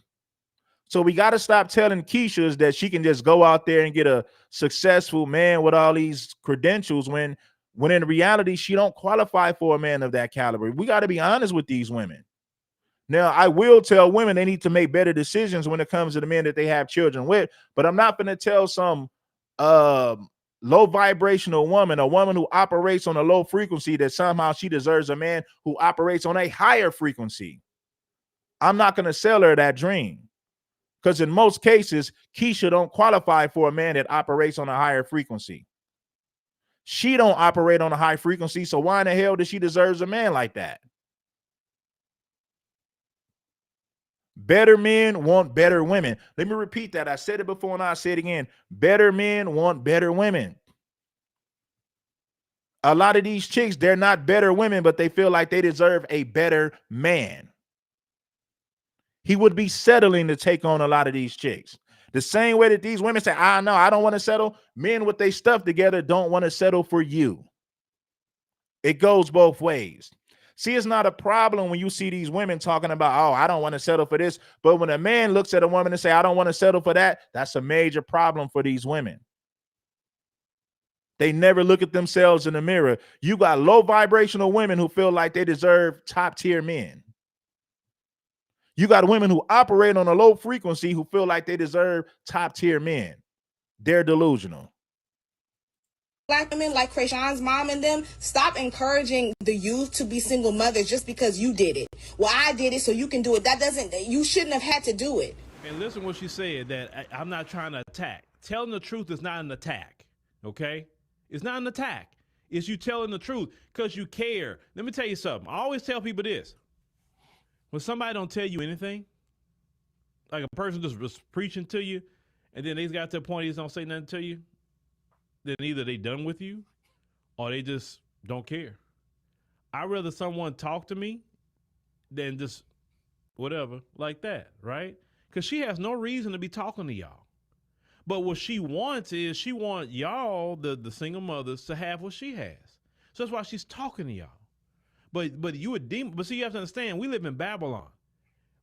So we got to stop telling Keisha that she can just go out there and get a successful man with all these credentials when in reality, she don't qualify for a man of that caliber. We got to be honest with these women. Now, I will tell women they need to make better decisions when it comes to the men that they have children with, but I'm not going to tell some low vibrational woman, a woman who operates on a low frequency, that somehow she deserves a man who operates on a higher frequency. I'm not going to sell her that dream, because in most cases, Keisha don't qualify for a man that operates on a higher frequency. She don't operate on a high frequency, so why in the hell does she deserve a man like that? Better men want better women. Let me repeat that. I said it before and I'll say it again. Better men want better women. A lot of these chicks, they're not better women, but they feel like they deserve a better man. He would be settling to take on a lot of these chicks. The same way that these women say, no, I don't want to settle. Men with their stuff together don't want to settle for you. It goes both ways. See, it's not a problem when you see these women talking about, I don't want to settle for this. But when a man looks at a woman and say, I don't want to settle for that, that's a major problem for these women. They never look at themselves in the mirror. You got low vibrational women who feel like they deserve top tier men. You got women who operate on a low frequency who feel like they deserve top tier men. They're delusional. black women like Krayshawn's mom and them, stop encouraging the youth to be single mothers just because you did it. Well, I did it, so you can do it. You shouldn't have had to do it. And listen what she said, that I'm not trying to attack. Telling the truth is not an attack, okay? It's not an attack. It's you telling the truth because you care. Let me tell you something. I always tell people this. When somebody don't tell you anything, like a person just was preaching to you, and then they got to the point they just don't say nothing to you, then either they done with you or they just don't care. I'd rather someone talk to me than just whatever like that, right? Because she has no reason to be talking to y'all. But what she wants is she wants y'all, the single mothers, to have what she has. So that's why she's talking to y'all. But you a demon. But see, you have to understand, we live in Babylon.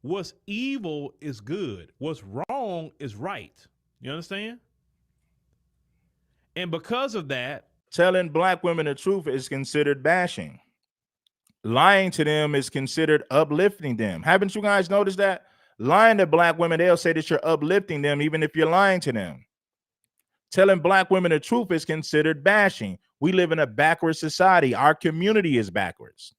What's evil is good. What's wrong is right. You understand? And because of that, telling black women the truth is considered bashing. Lying to them is considered uplifting them. Haven't you guys noticed that? Lying to black women, they'll say that you're uplifting them even if you're lying to them. Telling black women the truth is considered bashing. We live in a backwards society. Our community is backwards.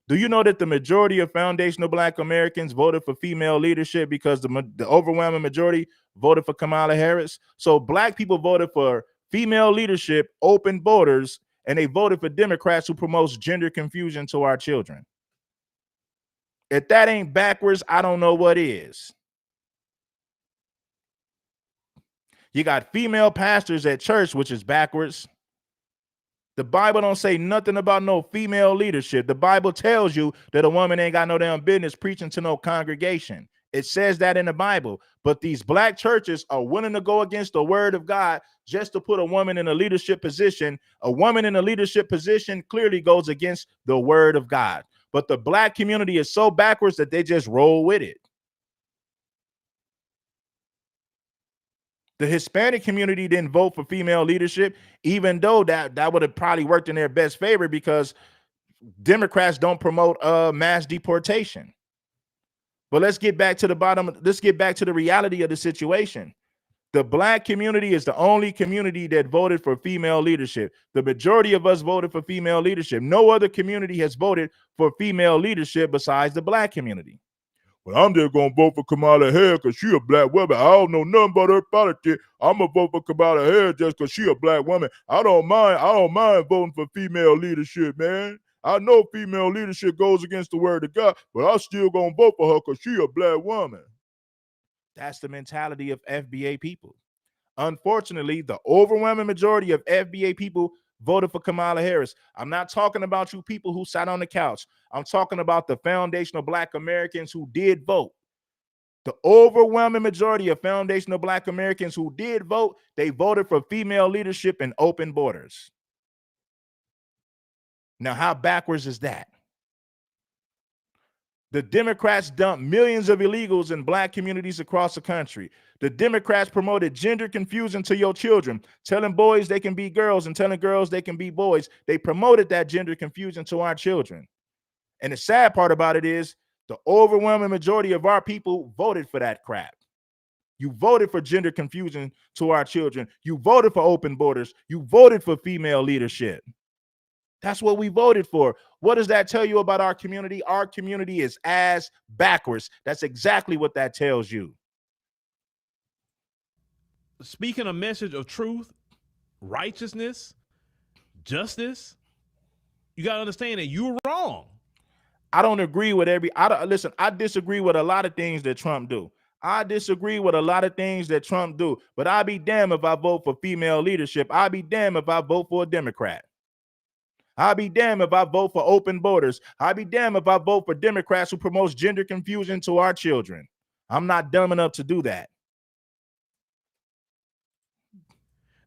Do you know that the majority of foundational black Americans voted for female leadership because the overwhelming majority voted for Kamala Harris? So black people voted for female leadership, open borders, and they voted for Democrats who promotes gender confusion to our children. If that ain't backwards, I don't know what is. You got female pastors at church, which is backwards. The Bible don't say nothing about no female leadership. The Bible tells you that a woman ain't got no damn business preaching to no congregation. It says that in the Bible. But these black churches are willing to go against the word of God just to put a woman in a leadership position. A woman in a leadership position clearly goes against the word of God. But the black community is so backwards that they just roll with it. The Hispanic community didn't vote for female leadership, even though that would have probably worked in their best favor because Democrats don't promote mass deportation. But let's get back to the bottom. Let's get back to the reality of the situation. The black community is the only community that voted for female leadership. The majority of us voted for female leadership. No other community has voted for female leadership besides the black community. Well, I'm just gonna vote for Kamala Harris because she a black woman. I don't know nothing about her politics. I'm gonna vote for Kamala Harris just because she a black woman. I don't mind voting for female leadership, man. I know female leadership goes against the word of God, but I still gonna vote for her because she a black woman. That's the mentality of FBA people. Unfortunately, the overwhelming majority of FBA people voted for Kamala Harris. I'm not talking about you people who sat on the couch. I'm talking about the foundational black Americans who did vote. The overwhelming majority of foundational black Americans who did vote, they voted for female leadership and open borders. Now, how backwards is that? The Democrats dumped millions of illegals in black communities across the country. The Democrats promoted gender confusion to your children, telling boys they can be girls and telling girls they can be boys. They promoted that gender confusion to our children. And the sad part about it is the overwhelming majority of our people voted for that crap. You voted for gender confusion to our children. You voted for open borders. You voted for female leadership. That's what we voted for. What does that tell you about our community? Our community is ass backwards. That's exactly what that tells you. Speaking a message of truth, righteousness, justice, you got to understand that you're wrong. I don't agree with listen, I disagree with a lot of things that Trump do. I disagree with a lot of things that Trump do, but I'll be damned if I vote for female leadership. I'll be damned if I vote for a Democrat. I'll be damned if I vote for open borders. I'll be damned if I vote for Democrats who promotes gender confusion to our children. I'm not dumb enough to do that.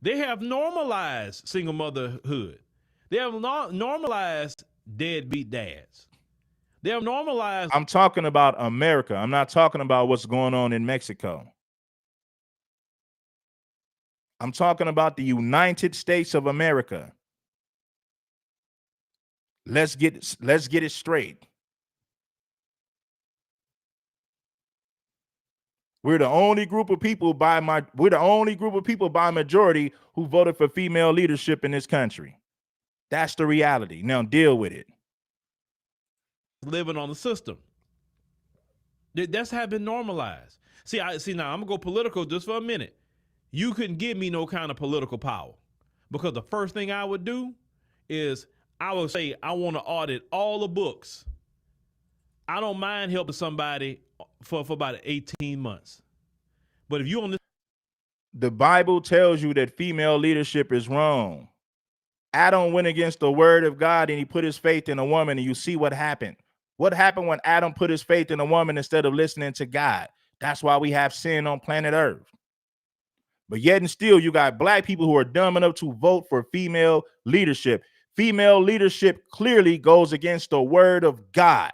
They have normalized single motherhood. They have normalized deadbeat dads. They have normalized. I'm talking about America. I'm not talking about what's going on in Mexico. I'm talking about the United States of America. Let's get it straight. We're the only group of people by majority who voted for female leadership in this country. That's the reality. Now deal with it. Living on the system. That's how been normalized. See now I'm gonna go political just for a minute. You couldn't give me no kind of political power because the first thing I would do is I would say I want to audit all the books. I don't mind helping somebody for about 18 months. But if you on this, the Bible tells you that female leadership is wrong. Adam went against the word of God and he put his faith in a woman, and you see what happened. What happened when Adam put his faith in a woman instead of listening to God? That's why we have sin on planet Earth. But yet and still, you got black people who are dumb enough to vote for female leadership. Female leadership clearly goes against the word of God.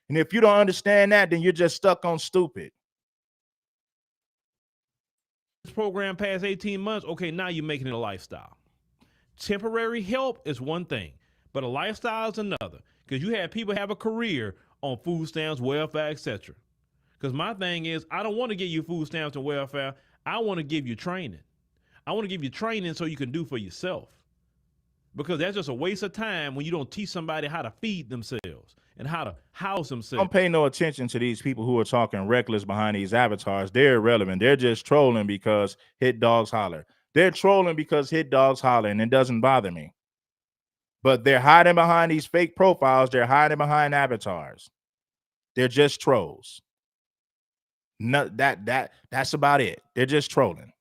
And if you don't understand that, then you're just stuck on stupid. This program past 18 months, okay, now you're making it a lifestyle. Temporary help is one thing, but a lifestyle is another. Because you have people have a career on food stamps, welfare, etc. Because my thing is, I don't want to give you food stamps and welfare. I want to give you training. I want to give you training so you can do for yourself. Because that's just a waste of time when you don't teach somebody how to feed themselves and how to house themselves. Don't pay no attention to these people who are talking reckless behind these avatars. They're irrelevant. They're just trolling because hit dogs holler. They're trolling because hit dogs holler, and it doesn't bother me. But they're hiding behind these fake profiles. They're hiding behind avatars. They're just trolls. No, that's about it. They're just trolling.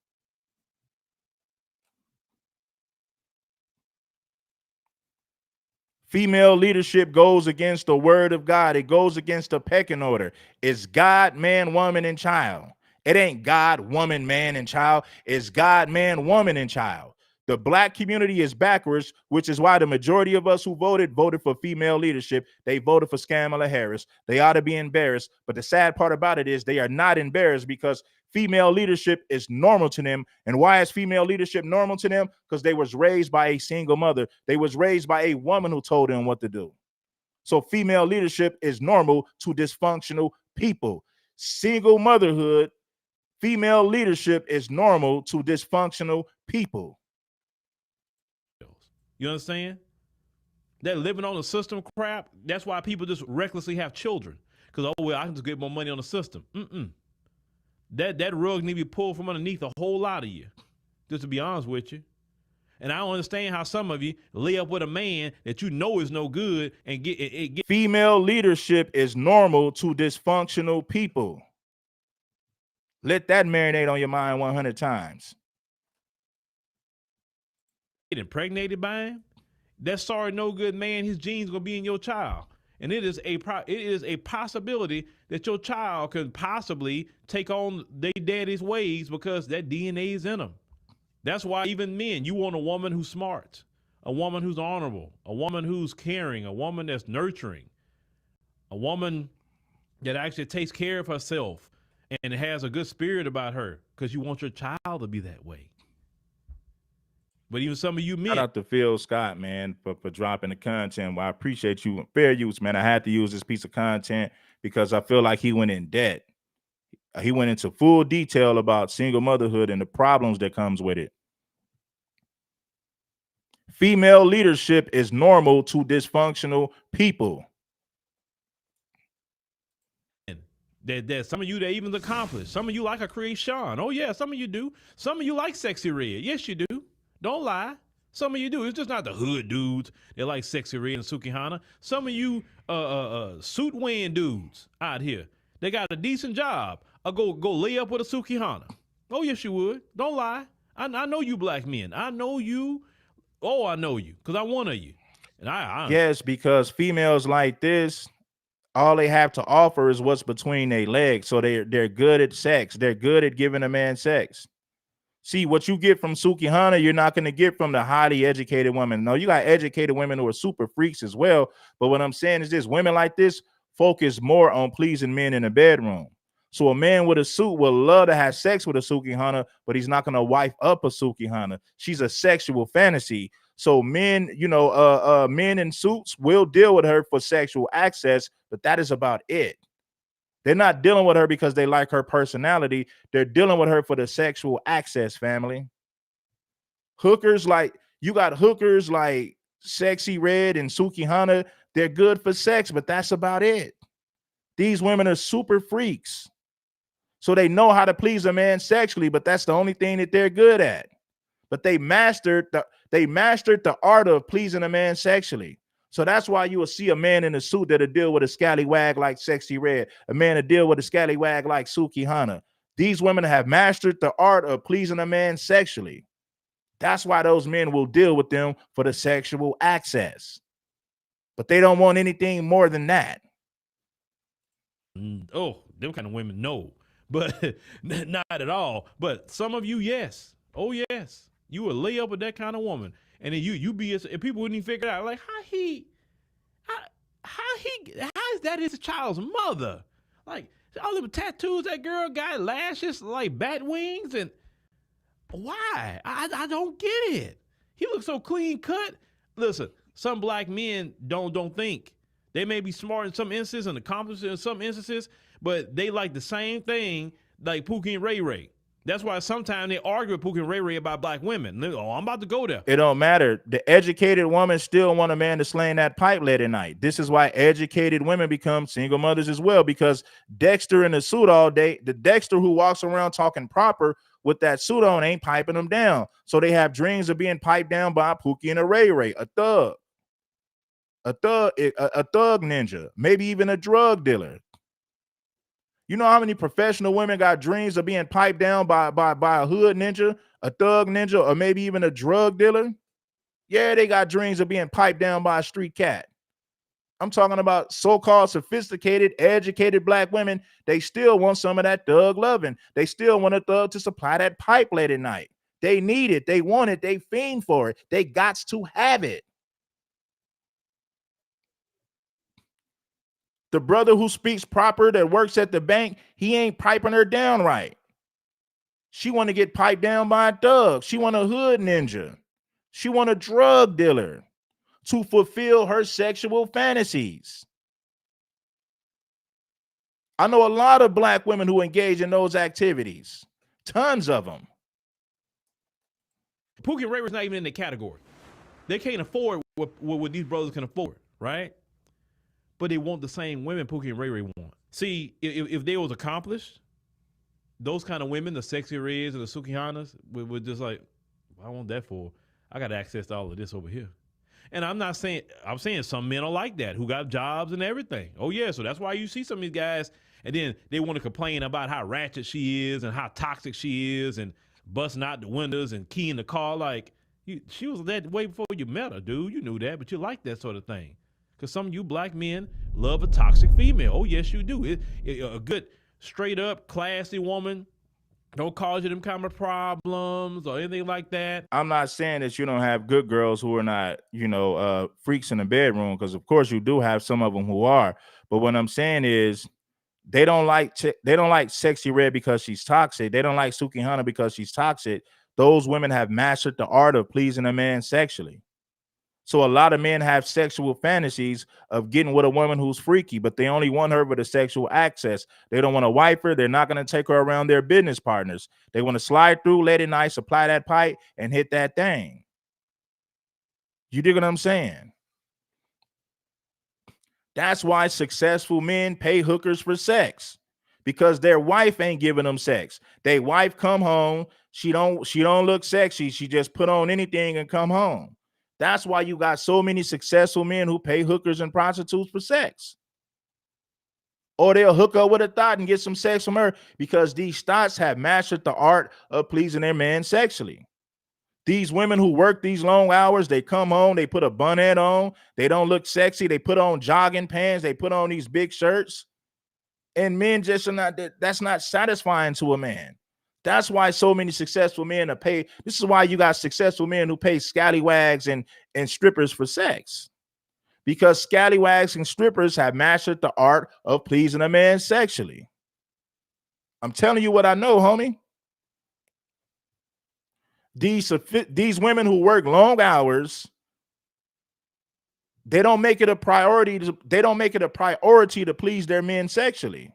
Female leadership goes against the word of God. It goes against the pecking order. It's God, man, woman, and child. It ain't God, woman, man, and child. It's God, man, woman, and child. The black community is backwards, which is why the majority of us who voted for female leadership. They voted for Kamala Harris. They ought to be embarrassed. But the sad part about it is they are not embarrassed because female leadership is normal to them. And why is female leadership normal to them? Because they was raised by a single mother. They was raised by a woman who told them what to do. So female leadership is normal to dysfunctional people. Single motherhood, female leadership is normal to dysfunctional people. You understand? That living on the system crap, that's why people just recklessly have children. Because, oh, well, I can just get more money on the system. That rug need to be pulled from underneath a whole lot of you, just to be honest with you. And I don't understand how some of you lay up with a man that you know is no good and get. Female leadership is normal to dysfunctional people. Let that marinate on your mind 100 times. Get impregnated by him? That sorry, no good man, his genes gonna be in your child. And it is a possibility that your child could possibly take on their daddy's ways because that DNA is in them. That's why even men, you want a woman who's smart, a woman who's honorable, a woman who's caring, a woman that's nurturing, a woman that actually takes care of herself and has a good spirit about her because you want your child to be that way. But even some of you men. Shout out to Phil Scott, man, for dropping the content. Well, I appreciate you. Fair use, man. I had to use this piece of content because I feel like he went in debt. He went into full detail about single motherhood and the problems that comes with it. Female leadership is normal to dysfunctional people. That some of you that even accomplished. Some of you like a creation. Oh yeah, some of you do. Some of you like Sexy Red. Yes, you do. Don't lie. Some of you do. It's just not the hood dudes that like Sexy Red and Sukihana. Some of you suit wearing dudes out here. They got a decent job. I'll go lay up with a Sukihana. Oh yes, you would. Don't lie. I know you black men. I know you. Oh, I know you because I'm one of you. And I yes, because females like this, all they have to offer is what's between their legs. So they're good at sex. They're good at giving a man sex. See, what you get from Sukihana, you're not going to get from the highly educated woman. No, you got educated women who are super freaks as well. But what I'm saying is this: women like this focus more on pleasing men in the bedroom. So a man with a suit will love to have sex with a Sukihana, but he's not going to wife up a Sukihana. She's a sexual fantasy. So men, men in suits will deal with her for sexual access, but that is about it. They're not dealing with her because they like her personality. They're dealing with her for the sexual access, family. Hookers like Sexy Red and Sukihana. They're good for sex, but that's about it. These women are super freaks. So they know how to please a man sexually, but that's the only thing that they're good at. But they mastered the art of pleasing a man sexually. So that's why you will see a man in a suit that'll deal with a scallywag like Sexy Red, a man to deal with a scallywag like Sukihana. These women have mastered the art of pleasing a man sexually. That's why those men will deal with them for the sexual access. But they don't want anything more than that. Oh, them kind of women, no. But not at all. But some of you, yes. Oh, yes. You will lay up with that kind of woman. And then you be, and people wouldn't even figure it out. Like, how is that his child's mother? Like, all the tattoos that girl got, lashes like bat wings, and why? I don't get it. He looks so clean cut. Listen, some black men don't think. They may be smart in some instances and accomplished in some instances, but they like the same thing like Pookie and Ray Ray. That's why sometimes they argue with Pookie and Ray Ray about black women. Oh, I'm about to go there. It don't matter. The educated woman still want a man to sling that pipe late at night. This is why educated women become single mothers as well, because Dexter in the suit all day, the Dexter who walks around talking proper with that suit on ain't piping them down. So they have dreams of being piped down by Pookie and a Ray Ray, a thug ninja, maybe even a drug dealer. You know how many professional women got dreams of being piped down by a hood ninja, a thug ninja, or maybe even a drug dealer? Yeah, they got dreams of being piped down by a street cat. I'm talking about so-called sophisticated, educated black women. They still want some of that thug loving. They still want a thug to supply that pipe late at night. They need it. They want it. They fiend for it. They got to have it. The brother who speaks proper that works at the bank, he ain't piping her down right. She want to get piped down by a thug. She want a hood ninja. She want a drug dealer to fulfill her sexual fantasies. I know a lot of black women who engage in those activities. Tons of them. Pookie and Ray Ray's not even in the category. They can't afford what these brothers can afford, right? But they want the same women Pookie and Ray Ray want. See, if they was accomplished, those kind of women, the Sexy Reds or the Sukihanas, would just like, I want that for. I got access to all of this over here. And I'm saying some men are like that, who got jobs and everything. Oh yeah, so that's why you see some of these guys, and then they want to complain about how ratchet she is and how toxic she is and busting out the windows and keying the car. Like, she was that way before you met her, dude. You knew that, but you like that sort of thing. Because some of you black men love a toxic female. Oh yes, you do. A good, straight up, classy woman don't cause you them kind of problems or anything like that. I'm not saying that you don't have good girls who are not, freaks in the bedroom, because of course you do have some of them who are. But what I'm saying is they don't like Sexy Red because she's toxic. They don't like Sukihana because she's toxic. Those women have mastered the art of pleasing a man sexually. So a lot of men have sexual fantasies of getting with a woman who's freaky, but they only want her with a sexual access. They don't want to wife her. They're not going to take her around their business partners. They want to slide through, let it nice, supply that pipe, and hit that thing. You dig what I'm saying? That's why successful men pay hookers for sex, because their wife ain't giving them sex. Their wife come home, she don't look sexy. She just put on anything and come home. That's why you got so many successful men who pay hookers and prostitutes for sex. Or they'll hook up with a thought and get some sex from her, because these thoughts have mastered the art of pleasing their man sexually. These women who work these long hours, they come home, they put a bonnet on, they don't look sexy, they put on jogging pants, they put on these big shirts, and men just are not, that's not satisfying to a man. That's why so many successful men are paid. This is why you got successful men who pay scallywags and strippers for sex, because scallywags and strippers have mastered the art of pleasing a man sexually. I'm telling you what I know, homie. These women who work long hours, they don't make it a priority to please their men sexually.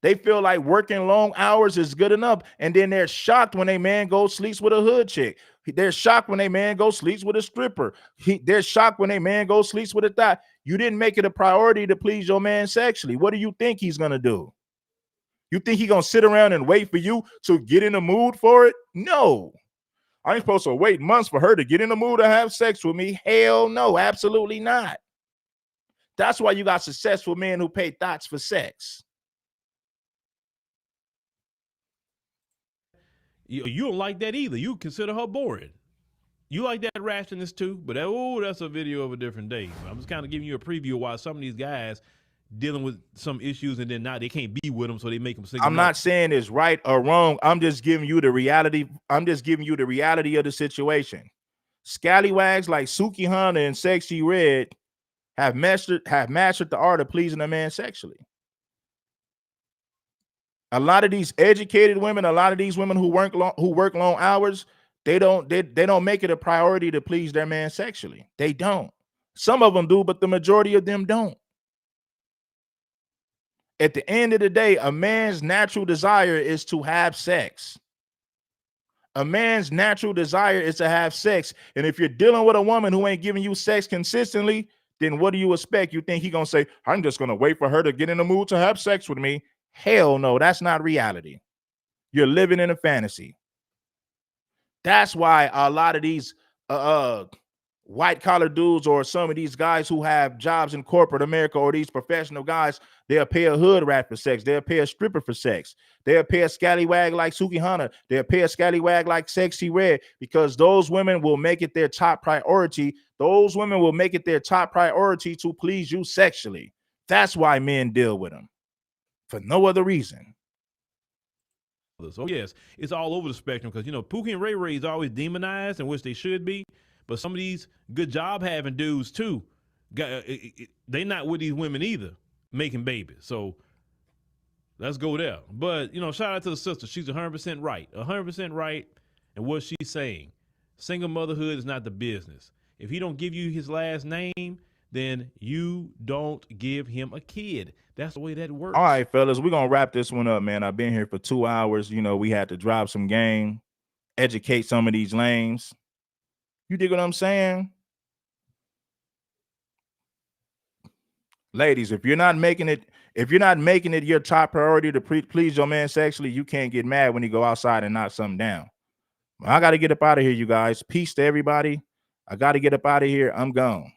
They feel like working long hours is good enough, and then they're shocked when a man goes sleeps with a hood chick. They're shocked when a man goes sleeps with a stripper. They're shocked when a man goes sleeps with a thot. You didn't make it a priority to please your man sexually. What do you think he's gonna do? You think he's gonna sit around and wait for you to get in the mood for it? No. I ain't supposed to wait months for her to get in the mood to have sex with me. Hell no, absolutely not. That's why you got successful men who pay thots for sex. You don't like that either. You consider her boring. You like that rashness too, but that's a video of a different day. I'm just kind of giving you a preview of why some of these guys dealing with some issues, and then now they can't be with them, so they make them single. I'm not saying it's right or wrong. I'm just giving you the reality. I'm just giving you the reality of the situation. Scallywags like Sukihana and Sexy Red have mastered the art of pleasing a man sexually. A lot of these educated women, a lot of these women who work long hours, they don't make it a priority to please their man sexually. They don't. Some of them do, but the majority of them don't. At the end of the day, a man's natural desire is to have sex. A man's natural desire is to have sex. And if you're dealing with a woman who ain't giving you sex consistently, then what do you expect? You think he's going to say, I'm just going to wait for her to get in the mood to have sex with me? Hell no, that's not reality. You're living in a fantasy. That's why a lot of these white collar dudes or some of these guys who have jobs in corporate America, or these professional guys, they'll pay a hood rat for sex. They'll pay a stripper for sex. They'll pay a scallywag like Suki Hunter. They'll pay a scallywag like Sexy Red, because those women will make it their top priority. Those women will make it their top priority to please you sexually. That's why men deal with them, for no other reason. So yes, it's all over the spectrum, because Pookie and Ray Ray is always demonized, and which they should be. But some of these good job having dudes too, they not with these women either, making babies. So let's go there. But shout out to the sister. She's 100% right. 100% right in what she's saying. Single motherhood is not the business. If he don't give you his last name, then you don't give him a kid. That's the way that works. All right, fellas, we're gonna wrap this one up, man. I've been here for 2 hours. We had to drop some game, educate some of these lames. You dig what I'm saying? Ladies, if you're not making it your top priority to please your man sexually, you can't get mad when he go outside and knock something down. I got to get up out of here, you guys. Peace to everybody. I got to get up out of here. I'm gone.